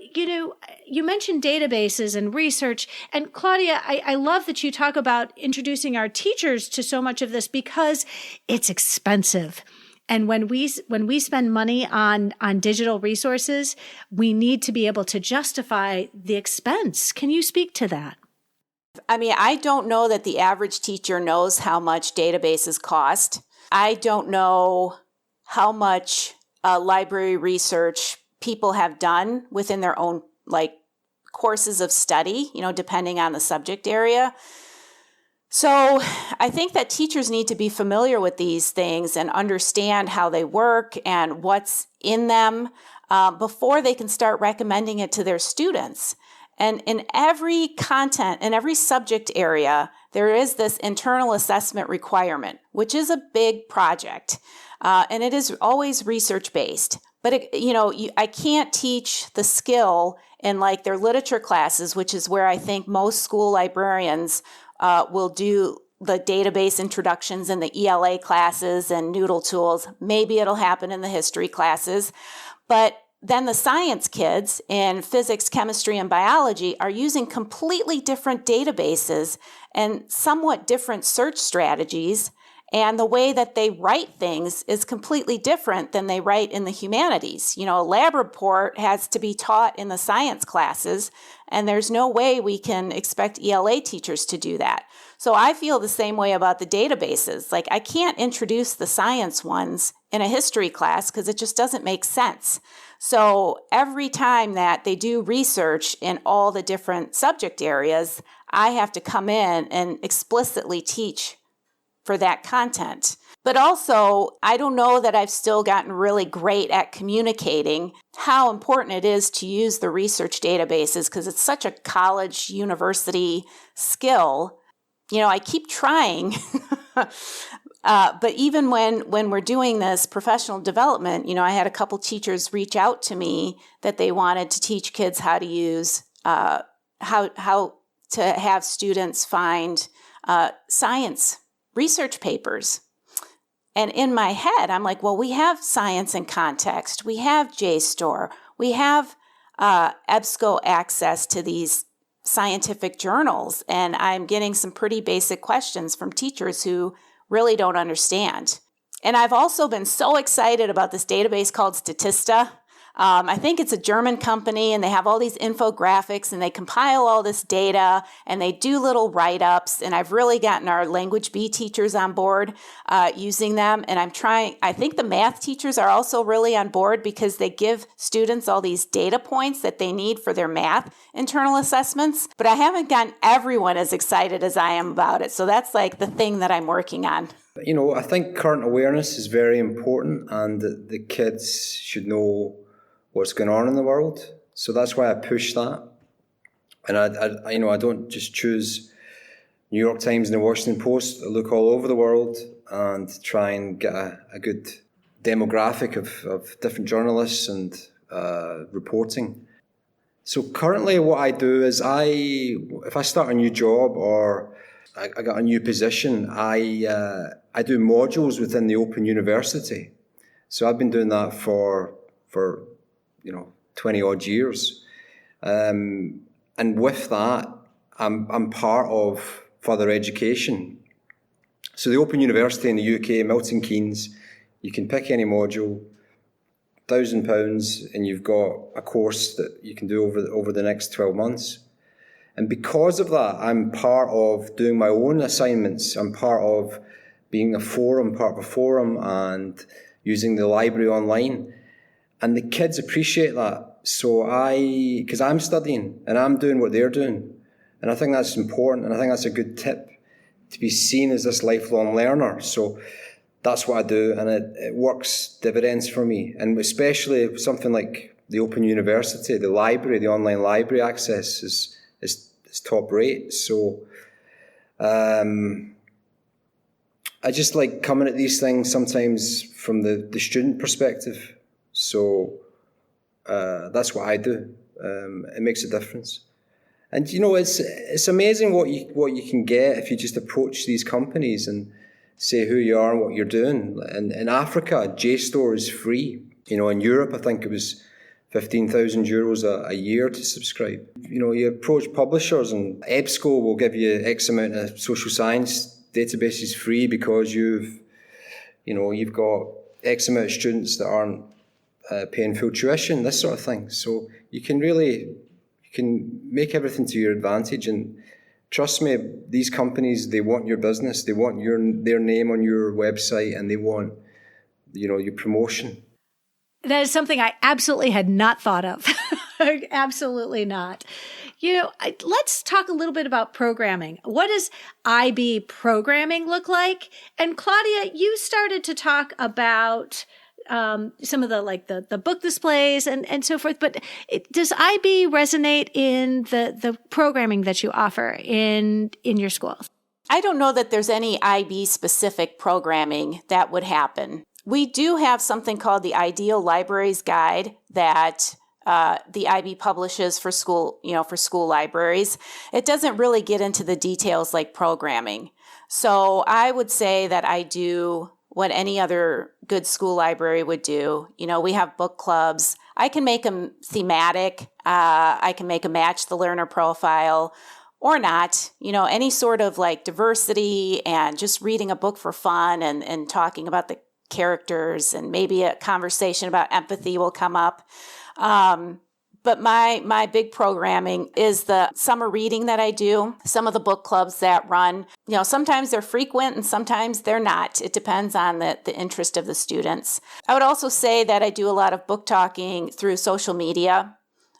you mentioned databases and research. And Klaudia, I love that you talk about introducing our teachers to so much of this because it's expensive. And when we spend money on digital resources, we need to be able to justify the expense. Can you speak to that? I mean, I don't know that the average teacher knows how much databases cost. I don't know how much library research people have done within their own courses of study, depending on the subject area. So I think that teachers need to be familiar with these things and understand how they work and what's in them before they can start recommending it to their students. And in every content, in every subject area, there is this internal assessment requirement, which is a big project. And it is always research-based. But, I can't teach the skill in their literature classes, which is where I think most school librarians will do the database introductions in the ELA classes and Noodle tools. Maybe it'll happen in the history classes. But then the science kids in physics, chemistry, and biology are using completely different databases and somewhat different search strategies. And the way that they write things is completely different than they write in the humanities. A lab report has to be taught in the science classes, and there's no way we can expect ELA teachers to do that. So I feel the same way about the databases. I can't introduce the science ones in a history class because it just doesn't make sense. So every time that they do research in all the different subject areas, I have to come in and explicitly teach for that content. But also, I don't know that I've still gotten really great at communicating how important it is to use the research databases because it's such a college, university skill. I keep trying. But even when we're doing this professional development, I had a couple teachers reach out to me that they wanted to teach kids how to use, how to have students find science research papers. And in my head, I'm like, well, we have Science in Context. We have JSTOR. We have EBSCO access to these scientific journals. And I'm getting some pretty basic questions from teachers who really don't understand. And I've also been so excited about this database called Statista. I think it's a German company, and they have all these infographics, and they compile all this data, and they do little write-ups, and I've really gotten our Language B teachers on board using them, and I think the math teachers are also really on board because they give students all these data points that they need for their math internal assessments, but I haven't gotten everyone as excited as I am about it, so that's the thing that I'm working on. I think current awareness is very important, and the kids should know what's going on in the world. So that's why I push that. And I don't just choose New York Times and the Washington Post. I look all over the world and try and get a good demographic of different journalists and reporting. So currently what I do is if I start a new job or I got a new position, I do modules within the Open University. So I've been doing that for 20 odd years. And with that, I'm part of further education. So the Open University in the UK, Milton Keynes, you can pick any module, £1,000, and you've got a course that you can do over the next 12 months. And because of that, I'm part of doing my own assignments. I'm part of being part of a forum and using the library online. And the kids appreciate that. So because I'm studying and I'm doing what they're doing. And I think that's important, and I think that's a good tip, to be seen as this lifelong learner. So that's what I do, and it works dividends for me. And especially something like the Open University, the library, the online library access is top rate. So I just like coming at these things sometimes from the student perspective. So that's what I do. It makes a difference. And it's amazing what you can get if you just approach these companies and say who you are and what you're doing. And in Africa, JSTOR is free. In Europe, I think it was €15,000 a year to subscribe. You approach publishers, and EBSCO will give you X amount of social science databases free because you've got X amount of students that aren't paying full tuition, this sort of thing. So you can make everything to your advantage. And trust me, these companies, they want your business, they want their name on your website, and they want your promotion. That is something I absolutely had not thought of. Absolutely not. Let's talk a little bit about programming. What does IB programming look like? And Klaudia, you started to talk about some of the book displays and so forth, but does IB resonate in the programming that you offer in your schools? I don't know that there's any IB specific programming that would happen. We do have something called the Ideal Libraries Guide that the IB publishes for school libraries. It doesn't really get into the details like programming. So I would say that I do what any other good school library would do. We have book clubs. I can make them thematic. I can make them match the learner profile or not. Any sort of like diversity and just reading a book for fun and talking about the characters, and maybe a conversation about empathy will come up. But my big programming is the summer reading that I do, some of the book clubs that run. Sometimes they're frequent and sometimes they're not. It depends on the interest of the students. I would also say that I do a lot of book talking through social media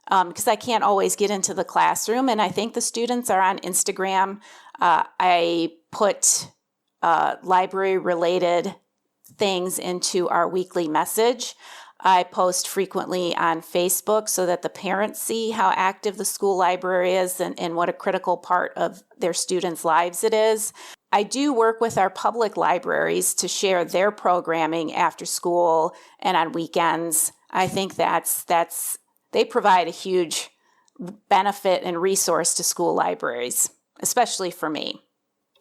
because I can't always get into the classroom, and I think the students are on Instagram. I put library-related things into our weekly message. I post frequently on Facebook so that the parents see how active the school library is and what a critical part of their students' lives it is. I do work with our public libraries to share their programming after school and on weekends. I think they provide a huge benefit and resource to school libraries, especially for me.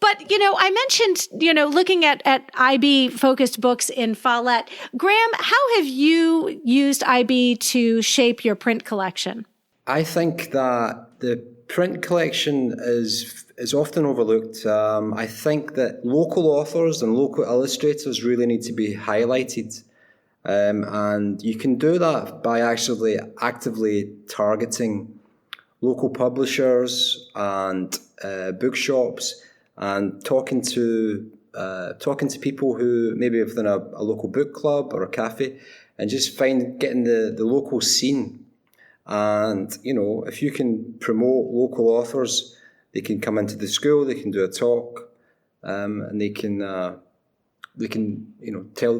But, I mentioned, looking at IB-focused books in Follett. Graeme, how have you used IB to shape your print collection? I think that the print collection is often overlooked. I think that local authors and local illustrators really need to be highlighted. And you can do that by actually actively targeting local publishers and bookshops, and talking to people who maybe have done a local book club or a cafe, and just getting the local scene. And if you can promote local authors, they can come into the school, they can do a talk, and they can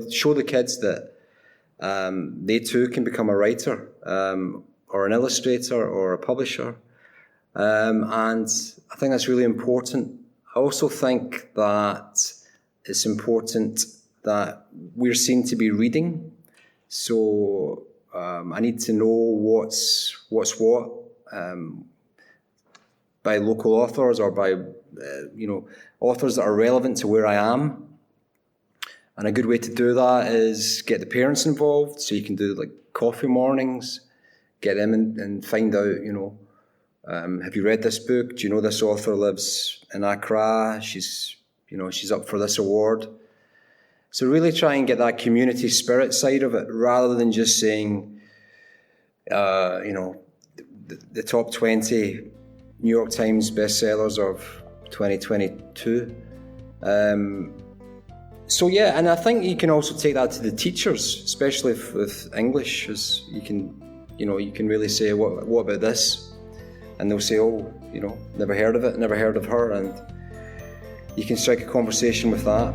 show the kids that they too can become a writer or an illustrator or a publisher. And I think that's really important. I also think that it's important that we're seen to be reading. So I need to know what's what by local authors or by authors that are relevant to where I am. And a good way to do that is get the parents involved. So you can do like coffee mornings, get them and find out, have you read this book? Do you know this author lives in Accra? She's up for this award. So really try and get that community spirit side of it, rather than just saying, the top 20 New York Times bestsellers of 2022. And I think you can also take that to the teachers, especially with English, as you can really say, what about this? and they'll say, oh, never heard of it, never heard of her, and you can strike a conversation with that.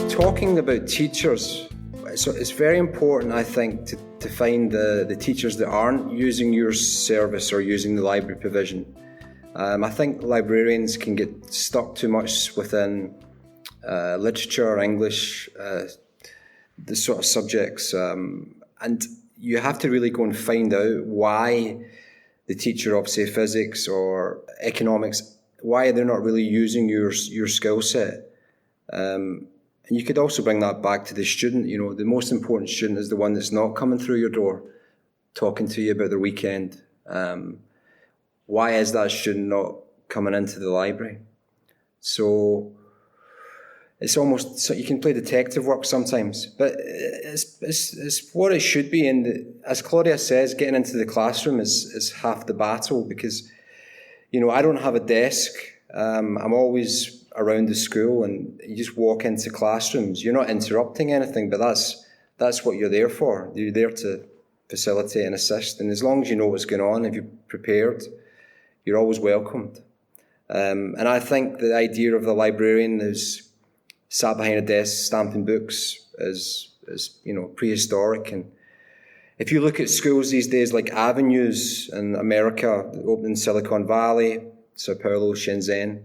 Talking about teachers, so it's very important, I think, to find the teachers that aren't using your service or using the library provision. I think librarians can get stuck too much within literature, English, the sort of subjects, and you have to really go and find out why the teacher of, say, physics or economics, why they're not really using your skill set. And you could also bring that back to the student. The most important student is the one that's not coming through your door, talking to you about their weekend. Why is that student not coming into the library? So it's almost, so you can play detective work sometimes, but it's what it should be. And as Klaudia says, getting into the classroom is half the battle, because, I don't have a desk. I'm always around the school, and you just walk into classrooms. You're not interrupting anything, but that's what you're there for. You're there to facilitate and assist. And as long as you know what's going on, if you're prepared, you're always welcomed. And I think the idea of the librarian who's sat behind a desk stamping books is prehistoric. And if you look at schools these days, like avenues in America, open in Silicon Valley, Sao Paulo, Shenzhen,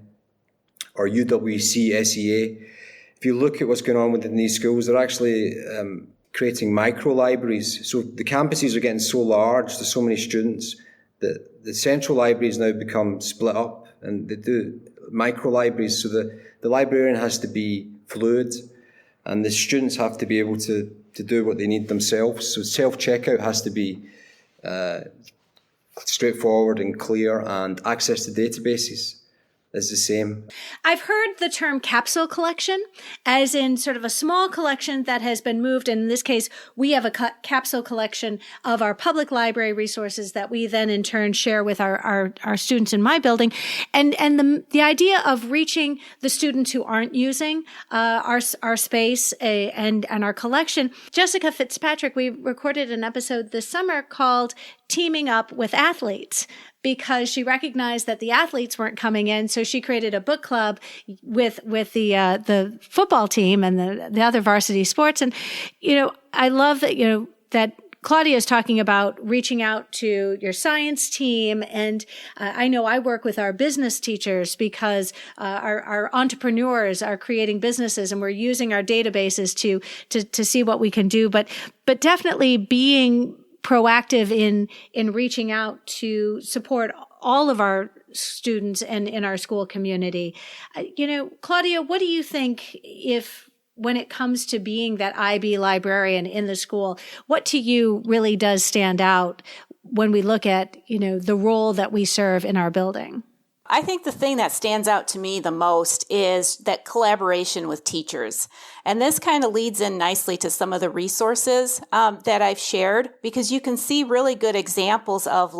or UWC, SEA, if you look at what's going on within these schools, they're actually creating micro-libraries. So the campuses are getting so large, there's so many students, that the central libraries now become split up, and they do micro-libraries. So the librarian has to be fluid, and the students have to be able to do what they need themselves. So self-checkout has to be straightforward and clear, and access to databases is the same. I've heard the term capsule collection, as in sort of a small collection that has been moved. And in this case, we have a capsule collection of our public library resources that we then in turn share with our students in my building. And the idea of reaching the students who aren't using our space and our collection. Jessica Fitzpatrick, we recorded an episode this summer called Teaming Up with Athletes, because she recognized that the athletes weren't coming in. So she created a book club with the football team and the other varsity sports. And, I love that, that Klaudia is talking about reaching out to your science team. And I know I work with our business teachers, because our entrepreneurs are creating businesses, and we're using our databases to see what we can do. But definitely being proactive in reaching out to support all of our students and in our school community. Klaudia, what do you think, when it comes to being that IB librarian in the school, what to you really does stand out when we look at, the role that we serve in our building? I think the thing that stands out to me the most is that collaboration with teachers. And this kind of leads in nicely to some of the resources that I've shared, because you can see really good examples of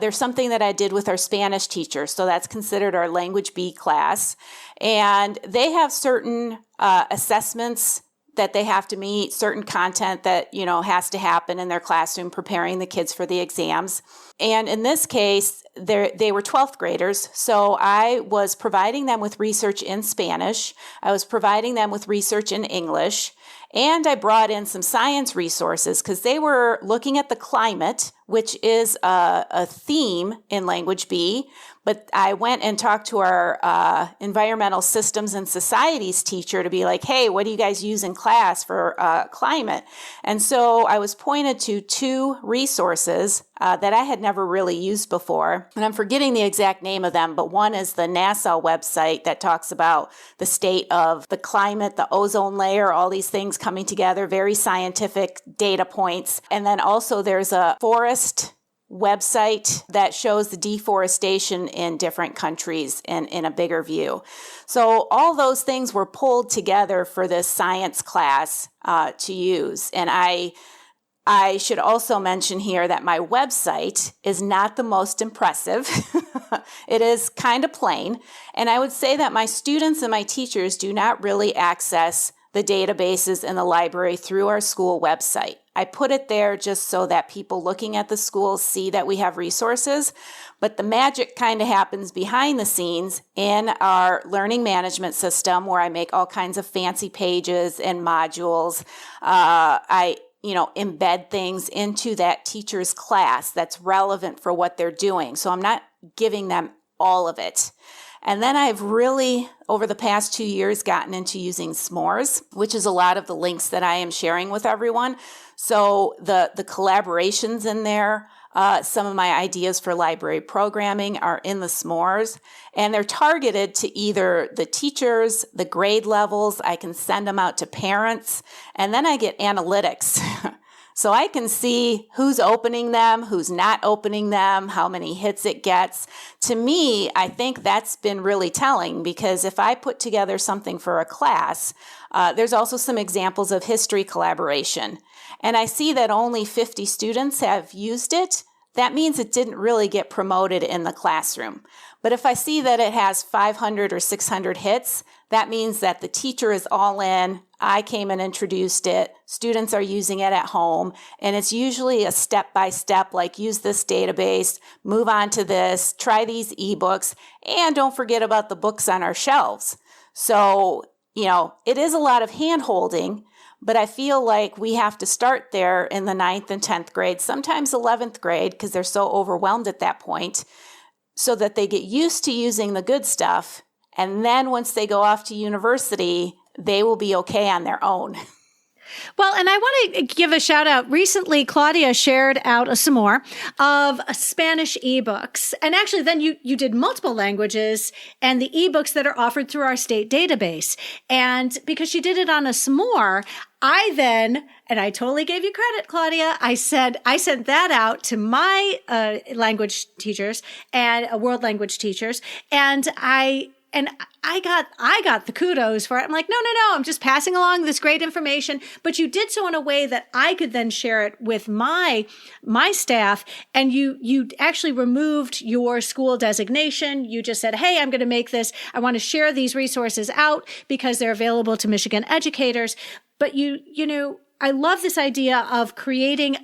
there's something that I did with our Spanish teacher. So that's considered our language B class. And they have certain assessments that they have to meet, certain content that, has to happen in their classroom, preparing the kids for the exams. And in this case, they were 12th graders. So I was providing them with research in Spanish. I was providing them with research in English. And I brought in some science resources, because they were looking at the climate, which is a theme in Language B. But I went and talked to our environmental systems and societies teacher to be like, hey, what do you guys use in class for climate? And so I was pointed to two resources that I had never really used before. And I'm forgetting the exact name of them, but one is the NASA website that talks about the state of the climate, the ozone layer, all these things coming together, very scientific data points. And then also there's a forest website that shows the deforestation in different countries in a bigger view. So all those things were pulled together for this science class to use. And I should also mention here that my website is not the most impressive. It is kind of plain. And I would say that my students and my teachers do not really access the databases in the library through our school website. I put it there just so that people looking at the schools see that we have resources. But the magic kind of happens behind the scenes in our learning management system, where I make all kinds of fancy pages and modules. I embed things into that teacher's class that's relevant for what they're doing. So I'm not giving them all of it. And then I've really, over the past 2 years, gotten into using s'mores, which is a lot of the links that I am sharing with everyone. So the collaborations in there, some of my ideas for library programming are in the s'mores, and they're targeted to either the teachers, the grade levels. I can send them out to parents, and then I get analytics. So I can see who's opening them, who's not opening them, how many hits it gets. To me, I think that's been really telling, because if I put together something for a class, there's also some examples of history collaboration. And I see that only 50 students have used it. That means it didn't really get promoted in the classroom. But if I see that it has 500 or 600 hits, that means that the teacher is all in. I came and introduced it. Students are using it at home. And it's usually a step-by-step, like use this database, move on to this, try these ebooks, and don't forget about the books on our shelves. So, it is a lot of hand-holding, but I feel like we have to start there in the 9th and 10th grade, sometimes 11th grade, because they're so overwhelmed at that point, so that they get used to using the good stuff. And then once they go off to university, they will be okay on their own. Well, and I want to give a shout out. Recently, Klaudia shared out some more of Spanish ebooks. And actually, then you did multiple languages and the ebooks that are offered through our state database. And because she did it on a s'more, and I totally gave you credit, Klaudia. I sent that out to my language teachers and world language teachers, and I got the kudos for it. I'm like, no, I'm just passing along this great information. But you did so in a way that I could then share it with my staff. And you actually removed your school designation. You just said, hey, I'm going to make this. I want to share these resources out because they're available to Michigan educators. But I love this idea of creating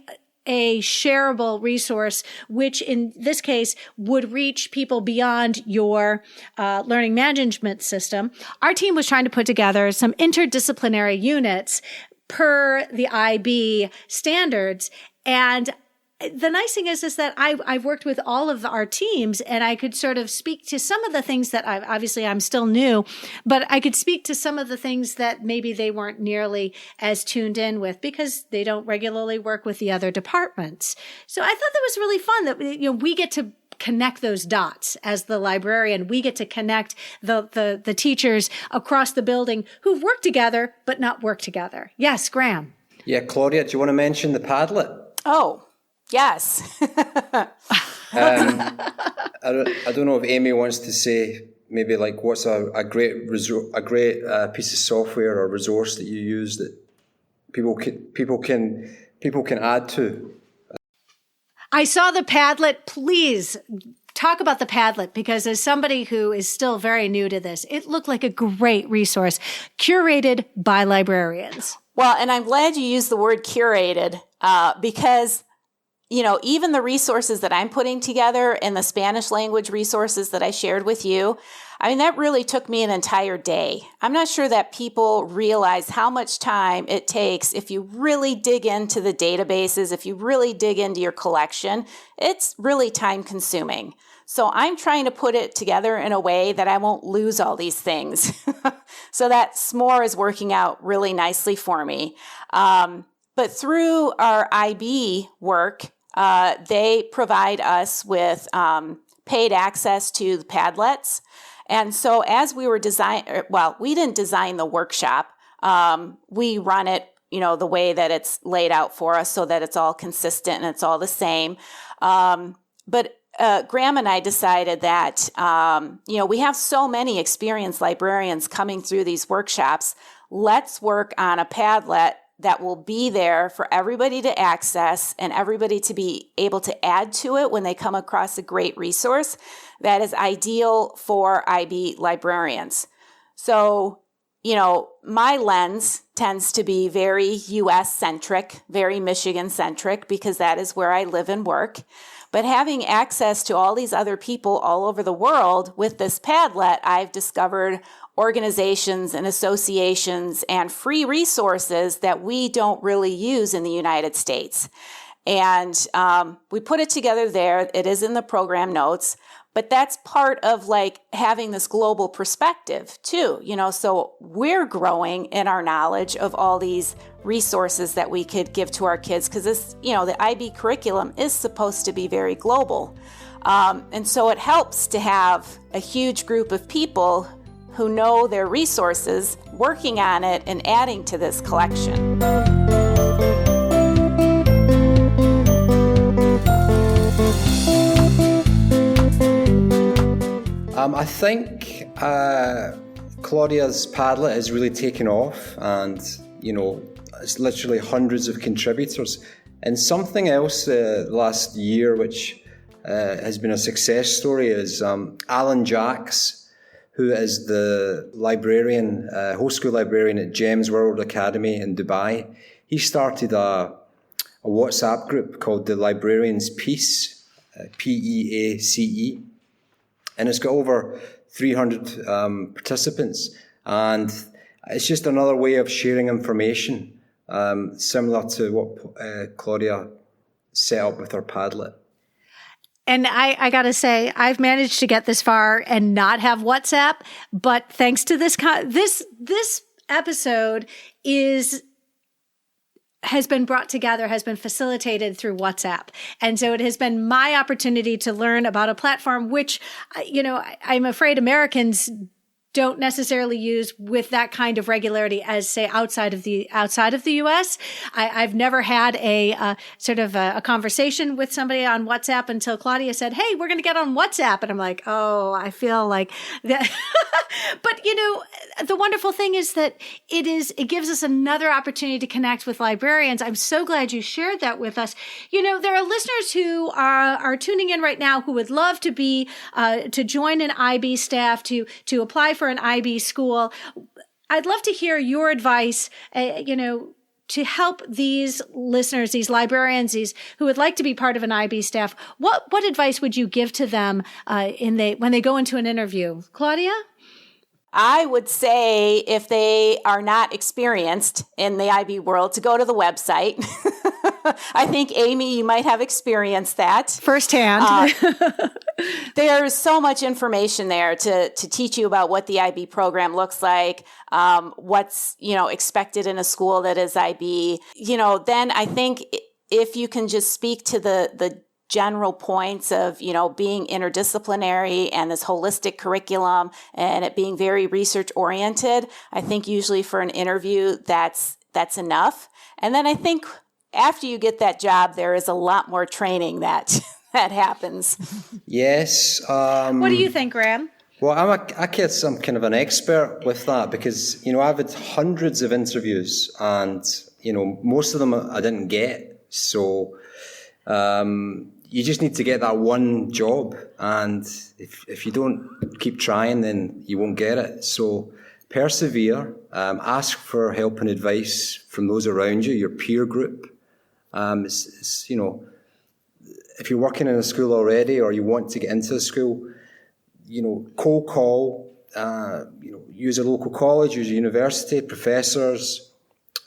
a shareable resource, which in this case would reach people beyond your learning management system. Our team was trying to put together some interdisciplinary units per the IB standards. And the nice thing is that I've worked with all of our teams, and I could sort of speak to some of the things that obviously I'm still new, but I could speak to some of the things that maybe they weren't nearly as tuned in with because they don't regularly work with the other departments. So I thought that was really fun that, we get to connect those dots as the librarian. We get to connect the teachers across the building who've worked together, but not worked together. Yes, Graeme. Yeah, Klaudia, do you want to mention the Padlet? Oh, yes. I don't know if Amy wants to say maybe like what's a great piece of software or resource that you use that people can add to. I saw the Padlet. Please talk about the Padlet, because as somebody who is still very new to this, it looked like a great resource curated by librarians. Well, and I'm glad you used the word curated because even the resources that I'm putting together and the Spanish language resources that I shared with you, that really took me an entire day. I'm not sure that people realize how much time it takes if you really dig into the databases, if you really dig into your collection. It's really time consuming. So I'm trying to put it together in a way that I won't lose all these things. So that s'more is working out really nicely for me. But through our IB work, they provide us with paid access to the Padlets. And so as we were we didn't design the workshop. We run it, the way that it's laid out for us so that it's all consistent and it's all the same. But Graeme and I decided that, we have so many experienced librarians coming through these workshops. Let's work on a Padlet that will be there for everybody to access and everybody to be able to add to it when they come across a great resource that is ideal for IB librarians. So my lens tends to be very U.S. centric, very Michigan centric, because that is where I live and work. But having access to all these other people all over the world with this Padlet, I've discovered organizations and associations and free resources that we don't really use in the United States. And we put it together there. It is in the program notes. But that's part of like having this global perspective too, so we're growing in our knowledge of all these resources that we could give to our kids, because this, the IB curriculum is supposed to be very global. And so it helps to have a huge group of people who know their resources working on it and adding to this collection. I think Klaudia's Padlet has really taken off, and it's literally hundreds of contributors. And something else last year which has been a success story is Alan Jacks, who is the librarian, whole school librarian at Gems World Academy in Dubai. He started a WhatsApp group called the Librarians Peace, P-E-A-C-E. And it's got over 300 participants. And it's just another way of sharing information, similar to what Klaudia set up with her Padlet. And I got to say, I've managed to get this far and not have WhatsApp. But thanks to this episode has been brought together, has been facilitated through WhatsApp. And so it has been my opportunity to learn about a platform which, I'm afraid Americans don't necessarily use with that kind of regularity as, say, outside of the U.S. I've never had a sort of a conversation with somebody on WhatsApp until Klaudia said, "Hey, we're going to get on WhatsApp," and I'm like, "Oh, I feel like that." But the wonderful thing is that it gives us another opportunity to connect with librarians. I'm so glad you shared that with us. There are listeners who are tuning in right now who would love to be to join an IB staff, to apply for an IB school. I'd love to hear your advice, to help these listeners, these librarians, these who would like to be part of an IB staff. What advice would you give to them when they go into an interview? Klaudia? I would say if they are not experienced in the IB world, to go to the website. I think, Amy, you might have experienced that. Firsthand. There's so much information there to teach you about what the IB program looks like, what's, expected in a school that is IB. Then I think if you can just speak to the general points of, being interdisciplinary and this holistic curriculum and it being very research oriented, I think usually for an interview, that's enough. And then I think after you get that job, there is a lot more training that happens. Yes. What do you think, Graeme? Well, I guess I'm kind of an expert with that because, I've had hundreds of interviews and, most of them I didn't get. So, you just need to get that one job. And if you don't keep trying, then you won't get it. So persevere, ask for help and advice from those around you, your peer group. If you're working in a school already or you want to get into a school, cold call, use a local college, use a university, professors,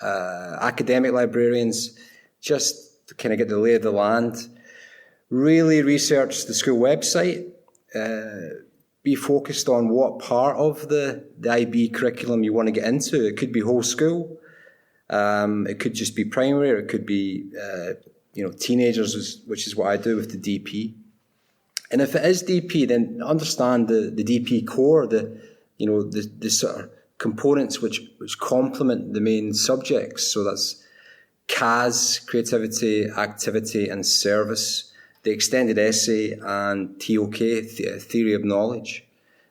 academic librarians, just to kind of get the lay of the land. Really research the school website, be focused on what part of the IB curriculum you want to get into. It could be whole school, it could just be primary, or it could be teenagers, which is what I do with the DP. And if it is DP, then understand the DP core, the sort of components which complement the main subjects. So that's CAS, creativity, activity, and service, the extended essay, and TOK, theory of knowledge.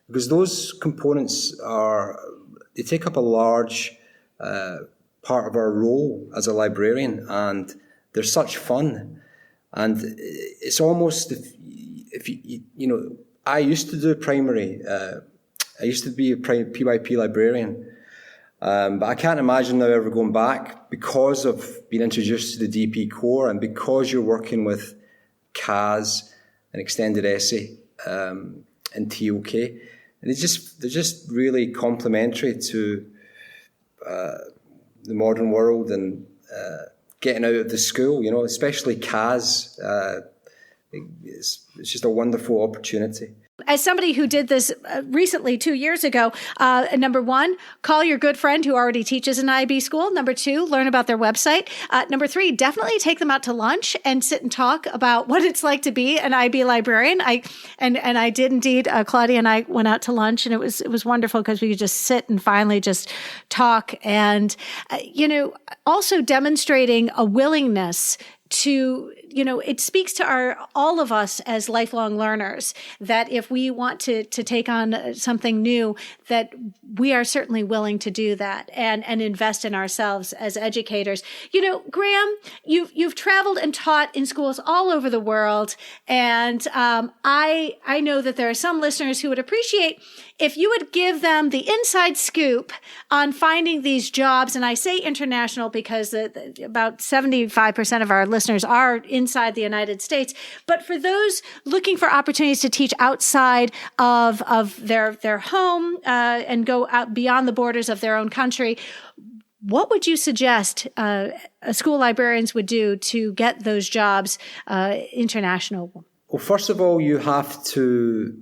Because those components they take up a large part of our role as a librarian, and they're such fun. And it's almost, if I used to do primary, I used to be a PYP librarian, But I can't imagine now ever going back because of being introduced to the DP core and because you're working with CAS and extended essay and TOK. And they're just really complementary to the modern world and getting out of the school, especially CAS. It's just a wonderful opportunity. As somebody who did this recently, 2 years ago, number one, call your good friend who already teaches in IB school. Number two, learn about their website. Number three, definitely take them out to lunch and sit and talk about what it's like to be an IB librarian. I did indeed. Klaudia and I went out to lunch, and it was wonderful because we could just sit and finally just talk, and also demonstrating a willingness to, it speaks to all of us as lifelong learners that if we want to take on something new, that we are certainly willing to do that and invest in ourselves as educators. Graeme, you've traveled and taught in schools all over the world, and I know that there are some listeners who would appreciate if you would give them the inside scoop on finding these jobs. And I say international because about 75% of our listeners are inside the United States. But for those looking for opportunities to teach outside of their home and go out beyond the borders of their own country, what would you suggest school librarians would do to get those jobs international? Well, first of all, you have to,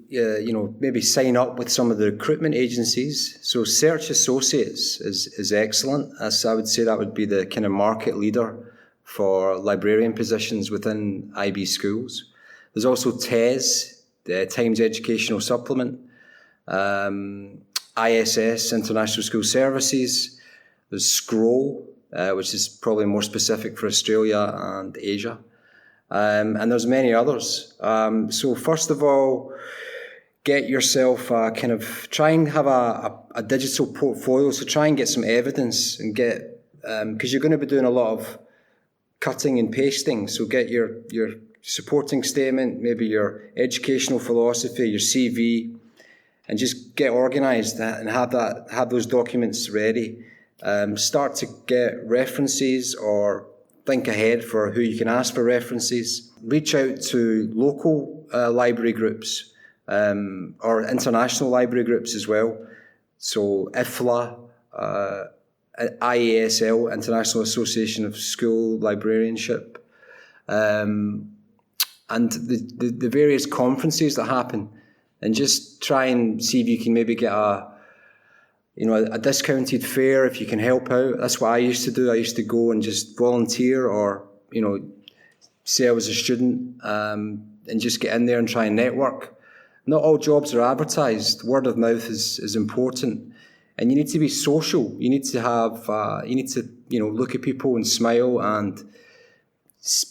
maybe sign up with some of the recruitment agencies. So Search Associates is excellent. As I would say, that would be the kind of market leader for librarian positions within IB schools. There's also TES, the Times Educational Supplement, ISS, International School Services. There's Scroll, which is probably more specific for Australia and Asia. And there's many others. So first of all, get yourself try and have a digital portfolio. So try and get some evidence and because you're going to be doing a lot of cutting and pasting. So get your supporting statement, maybe your educational philosophy, your CV, and just get organised and have those documents ready. Start to get references or think ahead for who you can ask for references. Reach out to local library groups or international library groups as well. So IFLA, IASL, International Association of School Librarianship, and the various conferences that happen, and just try and see if you can maybe get a discounted fare if you can help out. That's what I used to do. I used to go and just volunteer or, say I was a student and just get in there and try and network. Not all jobs are advertised. Word of mouth is important. And you need to be social. You need to have, look at people and smile and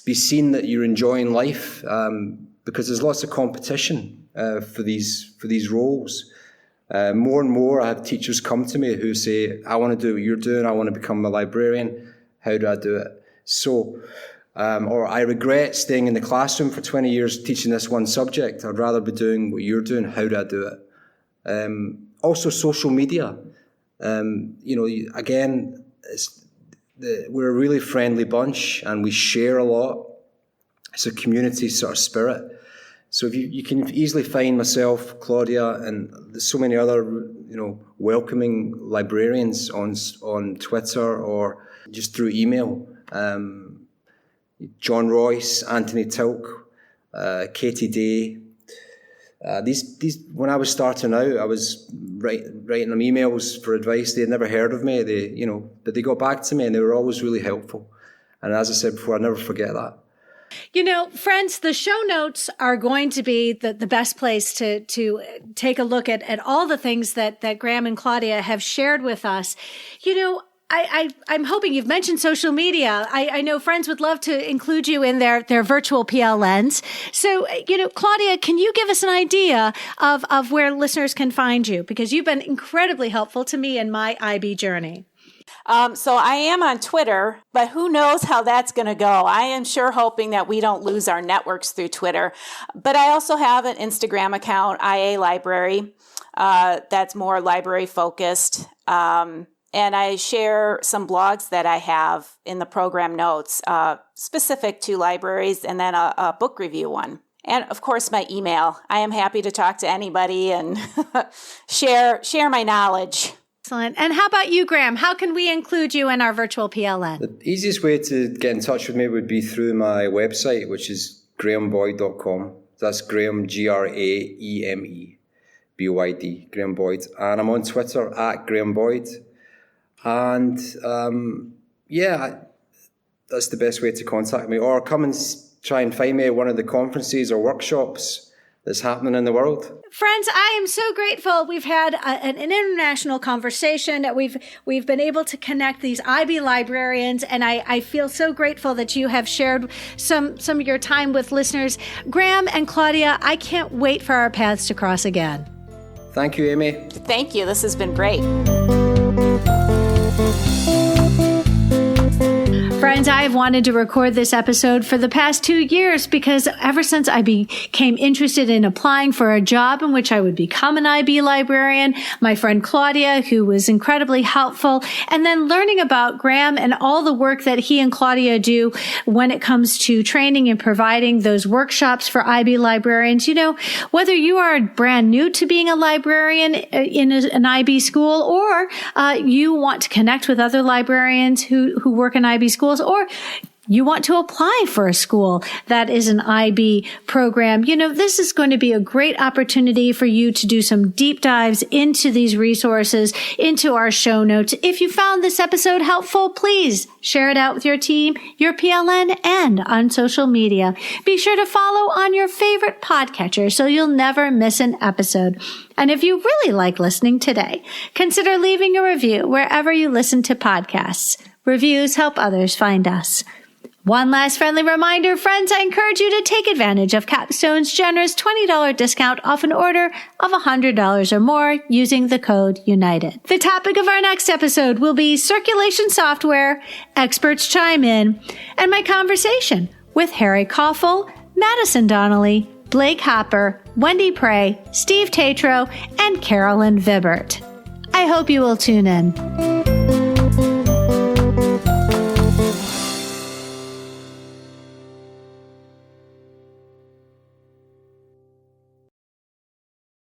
be seen that you're enjoying life because there's lots of competition for these roles. More and more, I have teachers come to me who say, I want to do what you're doing. I want to become a librarian. How do I do it? So, or I regret staying in the classroom for 20 years teaching this one subject. I'd rather be doing what you're doing. How do I do it? Also, social media. Again, we're a really friendly bunch and we share a lot. It's a community sort of spirit. So if you can easily find myself, Klaudia, and there's so many other, welcoming librarians on Twitter or just through email. John Royce, Anthony Tilk, Katie Day. These when I was starting out, I was writing them emails for advice. They had never heard of me. But they got back to me and they were always really helpful. And as I said before, I'll never forget that. Friends, the show notes are going to be the best place to take a look at all the things that Graeme and Klaudia have shared with us. I'm hoping you've mentioned social media. I know friends would love to include you in their virtual PLNs. So, Klaudia, can you give us an idea of where listeners can find you? Because you've been incredibly helpful to me in my IB journey. So I am on Twitter, but who knows how that's going to go. I am sure hoping that we don't lose our networks through Twitter. But I also have an Instagram account, IA Library, that's more library focused. And I share some blogs that I have in the program notes specific to libraries, and then a book review one. And of course, my email. I am happy to talk to anybody and share my knowledge. Excellent. And how about you, Graeme? How can we include you in our virtual PLN? The easiest way to get in touch with me would be through my website, which is graemeboyd.com. That's Graeme, GraemeBoyd, Graeme Boyd. And I'm on Twitter at Graeme Boyd. And that's the best way to contact me. Or come and try and find me at one of the conferences or workshops that's happening in the world. Friends, I am so grateful. We've had an international conversation. We've been able to connect these IB librarians, and I feel so grateful that you have shared some of your time with listeners. Graeme and Klaudia, I can't wait for our paths to cross again. Thank you, Amy. Thank you. This has been great. Friends, I have wanted to record this episode for the past 2 years because ever since I became interested in applying for a job in which I would become an IB librarian, my friend Klaudia, who was incredibly helpful, and then learning about Graeme and all the work that he and Klaudia do when it comes to training and providing those workshops for IB librarians. You know, whether you are brand new to being a librarian in an IB school, or you want to connect with other librarians who work in IB schools, or you want to apply for a school that is an IB program, you know, this is going to be a great opportunity for you to do some deep dives into these resources, into our show notes. If you found this episode helpful, please share it out with your team, your PLN, and on social media. Be sure to follow on your favorite podcatcher so you'll never miss an episode. And if you really like listening today, consider leaving a review wherever you listen to podcasts. Reviews help others find us. One last friendly reminder, friends, I encourage you to take advantage of Capstone's generous $20 discount off an order of $100 or more using the code UNITED. The topic of our next episode will be circulation software, experts chime in, and my conversation with Harry Koffel, Madison Donnelly, Blake Hopper, Wendy Prey, Steve Tatro, and Carolyn Vibert. I hope you will tune in.